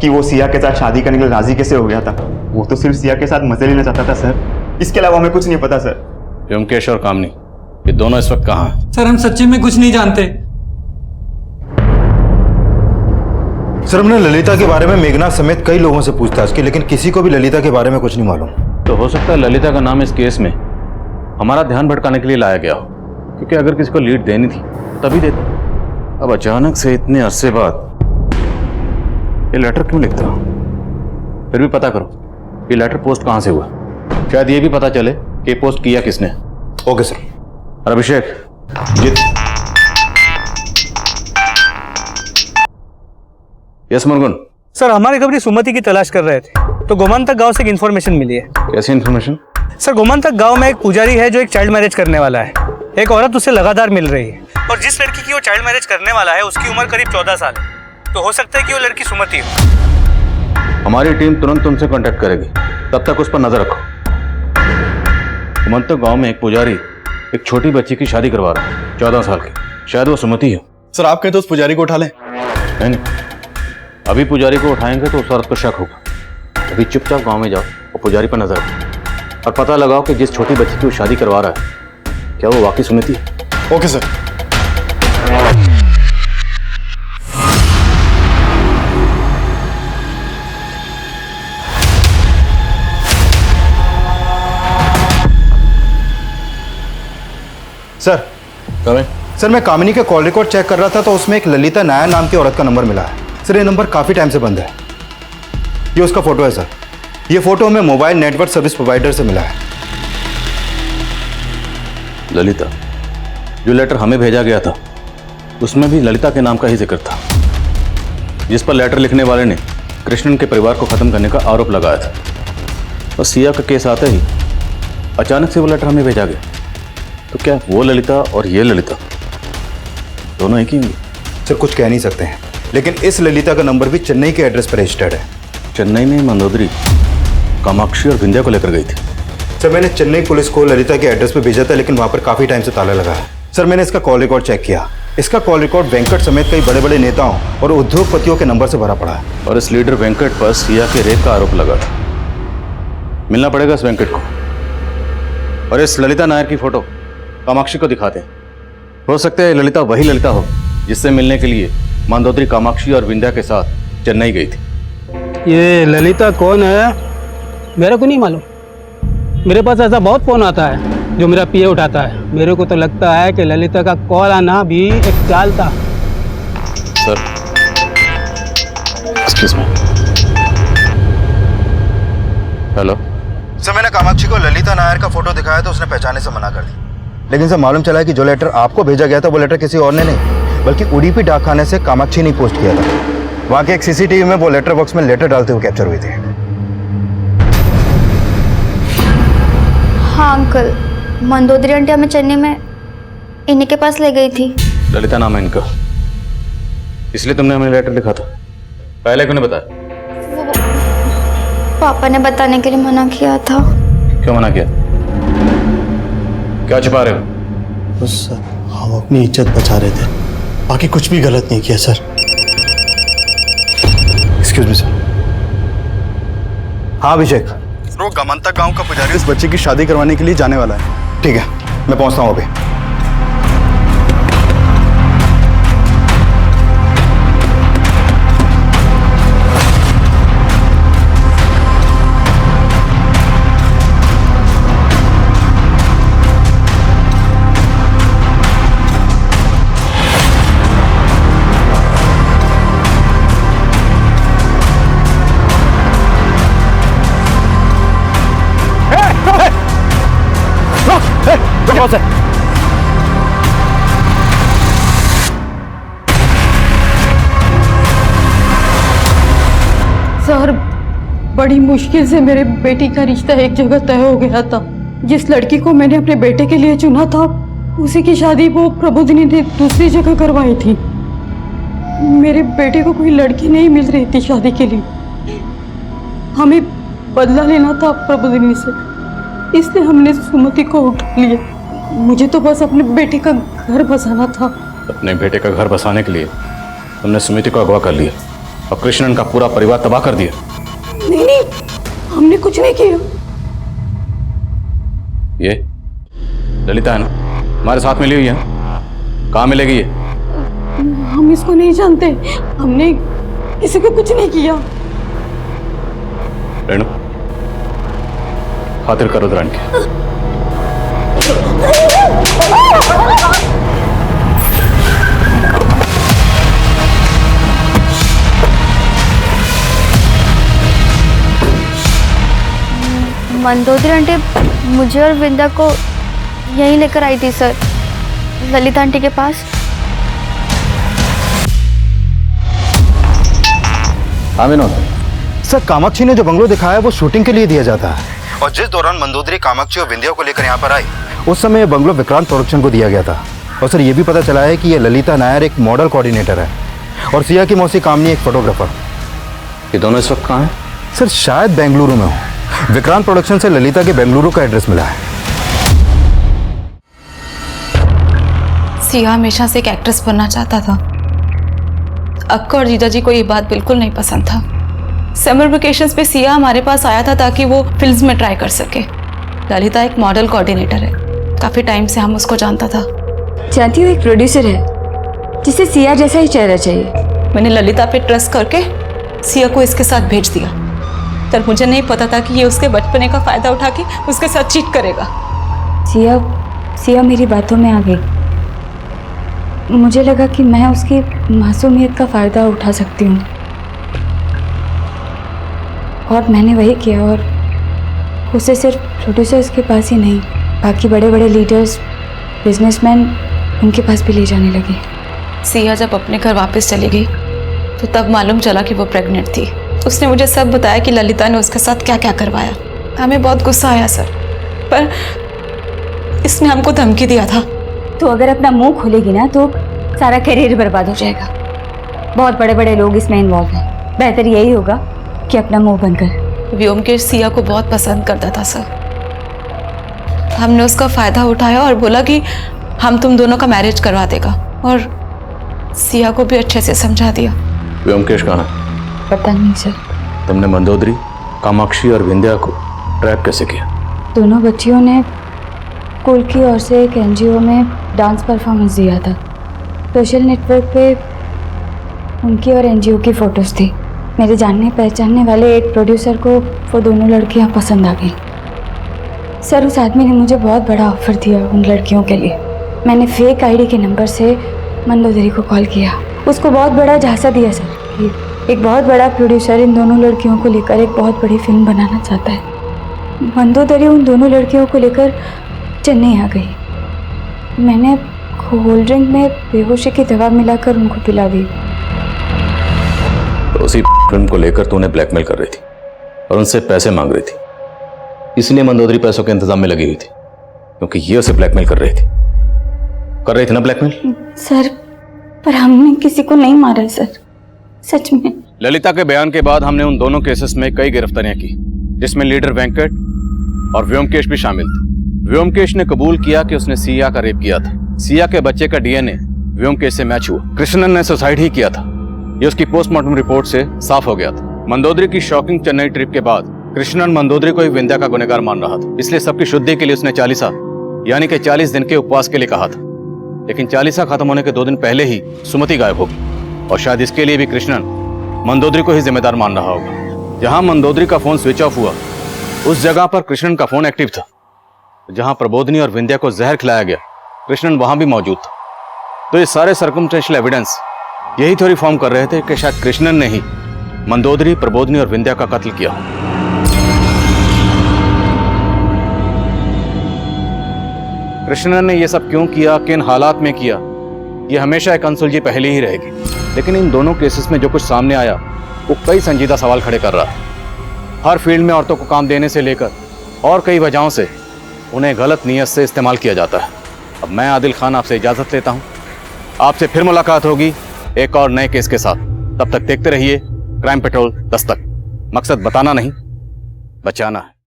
Speaker 1: कि वो सिया के साथ शादी करने के लिए राजी कैसे हो गया था। वो तो सिर्फ सिया के साथ मजे लेना चाहता था सर, इसके अलावा हमें कुछ नहीं पता सर।
Speaker 2: व्योमकेश और कामनी, ये दोनों इस वक्त कहाँ हैं?
Speaker 11: सर, हम सच्ची में कुछ नहीं जानते।
Speaker 9: सर, हमने ललिता के बारे में मेघनाथ समेत कई लोगों से पूछताछ की, लेकिन किसी को भी ललिता के बारे में कुछ नहीं मालूम।
Speaker 2: तो हो सकता है ललिता का नाम इस केस में हमारा ध्यान भटकाने के लिए लाया गया हो, क्योंकि अगर किसी को लीड देनी थी तभी देते। अब अचानक से इतने अरसे बाद ये लेटर क्यों लिखता? फिर भी पता करो ये लेटर पोस्ट कहां से हुआ। शायद ये भी पता चले कि पोस्ट किया किसने।
Speaker 9: Okay sir.
Speaker 2: और अभिषेक, यस मुर्गुन।
Speaker 11: सर, हमारे खबरी सुमति की तलाश कर रहे थे तो गोमांतक गांव से एक इन्फॉर्मेशन मिली है।
Speaker 2: कैसी इन्फॉर्मेशन?
Speaker 11: सर, गोमांतक गांव में एक पुजारी है जो एक चाइल्ड मैरिज करने वाला है। एक औरत उससे लगातार मिल रही है और जिस लड़की की वो चाइल्ड मैरिज करने वाला है उसकी उम्र करीब 14 साल है। तो हो सकता है कि वो लड़की सुमति हो।
Speaker 2: हमारी टीम तुरंत तुमसे कांटेक्ट करेगी, तब तक उस पर नजर रखो। गोमांतक गांव में एक पुजारी एक छोटी बच्ची की शादी करवा रहा है, 14 साल की। शायद वो सुमति हो।
Speaker 13: सर, आप कहें तो उस पुजारी को उठा लें।
Speaker 2: नहीं, अभी पुजारी को उठाएंगे तो उस औरत को शक होगा। अभी चुपचाप गांव में जाओ और पुजारी पर नजर रखो और पता लगाओ कि जिस छोटी बच्ची की वो शादी करवा रहा है क्या वो वाकई सुमति है।
Speaker 13: Okay sir.
Speaker 9: सर, मैं कामिनी के कॉल रिकॉर्ड चेक कर रहा था तो उसमें एक ललिता नायर नाम की औरत का नंबर मिला है। सर, ये नंबर काफी टाइम से बंद है। ये उसका फोटो है सर। ये फोटो हमें मोबाइल नेटवर्क सर्विस प्रोवाइडर से मिला है।
Speaker 2: ललिता, जो लेटर हमें भेजा गया था उसमें भी ललिता के नाम का ही जिक्र था, जिस पर लेटर लिखने वाले ने कृष्णन के परिवार को खत्म करने का आरोप लगाया था। और सिया का केस आते ही अचानक से वो लेटर हमें भेजा गया। तो क्या वो ललिता और ये ललिता दोनों एक ही होंगे?
Speaker 9: सर, कुछ कह नहीं सकते हैं, लेकिन इस ललिता का नंबर भी चेन्नई के एड्रेस पर रजिस्टर्ड है।
Speaker 2: चेन्नई में मंदोदरी कामाक्षी और विंध्या को लेकर गई थी।
Speaker 9: सर, मैंने चेन्नई पुलिस को ललिता के एड्रेस पर भेजा था, लेकिन वहां पर काफी टाइम से ताला लगा है। सर, मैंने इसका कॉल रिकॉर्ड चेक किया। इसका कॉल रिकॉर्ड वेंकट समेत कई बड़े बड़े नेताओं और उद्योगपतियों के नंबर से भरा पड़ा है।
Speaker 2: और इस लीडर वेंकट पर सिया के रेप का आरोप लगा था। मिलना पड़ेगा इस वेंकट को और इस ललिता नायर की फोटो कामाक्षी को दिखाते हैं। हो सकता है ललिता वही ललिता हो जिससे मिलने के लिए मंदोदरी कामाक्षी और विंध्या के साथ चेन्नई गई थी।
Speaker 23: ये ललिता कौन है मेरे को नहीं मालूम। मेरे पास ऐसा बहुत फोन आता है जो मेरा पीए उठाता है। मेरे को तो लगता है कि ललिता का कॉल आना भी एक चाल था।
Speaker 2: Sir, excuse me. Hello
Speaker 9: sir, मैंने कामाक्षी को ललिता नायर का फोटो दिखाया तो उसने पहचानने से मना कर दी। लेकिन सर मालूम चला है कि जो लेटर आपको भेजा गया था वो लेटर किसी और ने नहीं बल्कि उडीपी डाकखाने से कामाक्षी ने पोस्ट किया था। वहाँ के एक सीसीटीवी में वो लेटर बॉक्स में लेटर डालते हुए कैप्चर हुई थी।
Speaker 14: हाँ अंकल, मंदोदरी आंटी हमें चेन्नई में इन्हीं के पास ले गई थी।
Speaker 2: ललिता नाम है इनका, इसलिए तुमने हमें लेटर लिखा था। पहले क्यों नहीं बताया?
Speaker 14: पापा ने बताने के लिए मना किया था।
Speaker 2: क्यों मना किया? क्या छुपा रहे हो?
Speaker 13: बस सर, हम अपनी इज्जत बचा रहे थे, बाकी कुछ भी गलत नहीं किया सर।
Speaker 9: Excuse me sir. हाँ अभिषेक, वो गमंता गांव का पुजारी उस बच्चे की शादी करवाने के लिए जाने वाला है। ठीक है, मैं पहुंचता हूँ अभी।
Speaker 12: सर, बड़ी मुश्किल से मेरे बेटी का रिश्ता एक जगह तय हो गया था। जिस लड़की को मैंने अपने बेटे के लिए चुना था उसी की शादी वो प्रबोधिनी ने दूसरी जगह करवाई थी। मेरे बेटे को कोई लड़की नहीं मिल रही थी शादी के लिए। हमें बदला लेना था प्रबोधिनी से, इसलिए हमने सुमति को उठा लिया। मुझे तो बस अपने बेटे का घर बसाना था।
Speaker 2: अपने बेटे का घर बसाने के लिए तुमने सुमिति को अगवा कर लिया और कृष्णन का पूरा परिवार तबाह कर दिया।
Speaker 12: नहीं नहीं, हमने कुछ नहीं किया।
Speaker 2: ये ललिता है ना, हमारे साथ मिली हुई है, कहाँ मिलेगी ये?
Speaker 12: हम इसको नहीं जानते, हमने किसी को कुछ नहीं किया।
Speaker 2: रेणु, खातिर करो दरान की।
Speaker 14: मंदोदरी आंटी मुझे और विंदा को यहीं लेकर आई थी सर, ललिता आंटी के पास।
Speaker 2: हाँ विनोद।
Speaker 9: सर, कामाक्षी ने जो बंगलो दिखाया वो शूटिंग के लिए दिया जाता है और जिस दौरान मंदोदरी कामाक्षी और विंध्या को लेकर यहाँ पर आई उस समय ये बंगलो विक्रांत प्रोडक्शन को दिया गया था। और सर ये भी पता चला है कि ये ललिता नायर एक मॉडल कोऑर्डिनेटर है और सिया की मौसी कामनी एक फोटोग्राफर।
Speaker 2: ये दोनों इस वक्त कहाँ हैं?
Speaker 9: सर शायद बेंगलुरु में हो। विक्रांत प्रोडक्शन से ललिता के बेंगलुरु का एड्रेस मिला है।
Speaker 12: सिया हमेशा से एक एक्ट्रेस बनना चाहता था। अक्का और जीजा जी को ये बात बिल्कुल नहीं पसंद था। समर वेकेशंस पे सिया हमारे पास आया था ताकि वो फिल्म्स में ट्राई कर सके। ललिता एक मॉडल कोऑर्डिनेटर है, काफी टाइम से हम उसको जानता था।
Speaker 14: जानती हूँ, एक प्रोड्यूसर है जिसे सिया जैसा ही चेहरा चाहिए।
Speaker 12: मैंने ललिता पे ट्रस्ट करके सिया को इसके साथ भेज दिया, पर मुझे नहीं पता था कि ये उसके बचपने का फायदा उठा के उसके साथ चीट करेगा।
Speaker 14: सिया मेरी बातों में आ गई। मुझे लगा कि मैं उसकी मासूमियत का फ़ायदा उठा सकती हूँ और मैंने वही किया। और उसे सिर्फ प्रोड्यूसर्स के पास ही नहीं, बाकी बड़े बड़े लीडर्स, बिजनेसमैन, उनके पास भी ले जाने लगे।
Speaker 12: सिया जब अपने घर वापस चली गई तो तब मालूम चला कि वो प्रेग्नेंट थी। उसने मुझे सब बताया कि ललिता ने उसके साथ क्या क्या करवाया। हमें बहुत गुस्सा आया सर, पर इसने हमको धमकी दिया था।
Speaker 14: तो अगर अपना मुंह खोलेगी ना तो सारा करियर बर्बाद हो जाएगा। बहुत बड़े बड़े लोग इसमें इन्वॉल्व हैं। बेहतर यही होगा कि अपना मुंह बंद कर।
Speaker 12: व्योमकेश सिया को बहुत पसंद करता था सर। हमने उसका फायदा उठाया और बोला कि हम तुम दोनों का मैरिज करवा देगा, और सिया को भी अच्छे से समझा दिया।
Speaker 2: व्योमकेश कहाँ है?
Speaker 14: पता नहीं सर।
Speaker 2: तुमने मंदोदरी, कामाक्षी और विंध्या को ट्रैप कैसे किया?
Speaker 14: दोनों बच्चियों ने स्कूल की ओर से एक एनजीओ में डांस परफॉर्मेंस दिया था। सोशल नेटवर्क पे उनकी और एनजीओ की फ़ोटोज़ थी। मेरे जानने पहचानने वाले एक प्रोड्यूसर को वो दोनों लड़कियां पसंद आ गई। सर, उस आदमी ने मुझे बहुत बड़ा ऑफर दिया उन लड़कियों के लिए। मैंने फेक आईडी के नंबर से मंदोदरी को कॉल किया उसको बहुत बड़ा झांसा दिया सर कि एक बहुत बड़ा प्रोड्यूसर इन दोनों लड़कियों को लेकर एक बहुत बड़ी फिल्म बनाना चाहता है। मंदोदरी उन दोनों लड़कियों को लेकर चेन्नई आ गई। मैंने कोल्ड ड्रिंक में बेहोशी की दवा मिलाकर उनको पिला दी।
Speaker 2: तो उसी फिल्म को लेकर तूने ब्लैकमेल कर रही थी और उनसे पैसे मांग रही थी, इसलिए मंदोदरी पैसों के इंतजाम में लगी हुई थी, क्योंकि ये उसे ब्लैकमेल कर रही थी ना ब्लैकमेल?
Speaker 14: सर पर हमने किसी को नहीं मारा है सर, सच में।
Speaker 2: ललिता के बयान के बाद हमने उन दोनों केसेस में कई गिरफ्तारियां की, जिसमें लीडर वेंकट और व्योमकेश भी शामिल थे। व्योमकेश ने कबूल किया कि उसने सिया का रेप किया था। सिया के बच्चे का डीएनए व्योमकेश से मैच हुआ। कृष्णन ने सुसाइड ही किया था, ये उसकी पोस्टमार्टम रिपोर्ट से साफ हो गया था। मंदोदरी की शॉकिंग चेन्नई ट्रिप के बाद कृष्णन मंदोदरी को ही विंध्या का गुनहगार मान रहा था, इसलिए सबकी शुद्धि के लिए उसने चालीसा यानी कि 40 दिन के उपवास के लिए कहा था। लेकिन चालीसा खत्म होने के 2 दिन पहले ही सुमति गायब होगी, और शायद इसके लिए भी कृष्णन मंदोदरी को ही जिम्मेदार मान रहा होगा। जहां मंदोदरी का फोन स्विच ऑफ हुआ, उस जगह पर कृष्णन का फोन एक्टिव था। जहां प्रबोधिनी और विंध्या को जहर खिलाया गया, कृष्णन वहां भी मौजूद था। तो ये सारे सर्कमस्टेंशियल एविडेंस यही थ्योरी फॉर्म कर रहे थे कि शायद कृष्णन ने ही मंदोदरी, प्रबोधिनी और विंध्या का कत्ल किया। कृष्णन ने यह सब क्यों किया, किन हालात में किया, यह हमेशा एक अनसुलझी पहेली ही रहेगी। लेकिन इन दोनों केसेस में जो कुछ सामने आया वो कई संजीदा सवाल खड़े कर रहा है। हर फील्ड में औरतों को काम देने से लेकर और कई वजहों से उन्हें गलत नीयत से इस्तेमाल किया जाता है। अब मैं आदिल खान आपसे इजाजत लेता हूं, आपसे फिर मुलाकात होगी एक और नए केस के साथ। तब तक देखते रहिए क्राइम पेट्रोल दस्तक। मकसद बताना नहीं, बचाना है।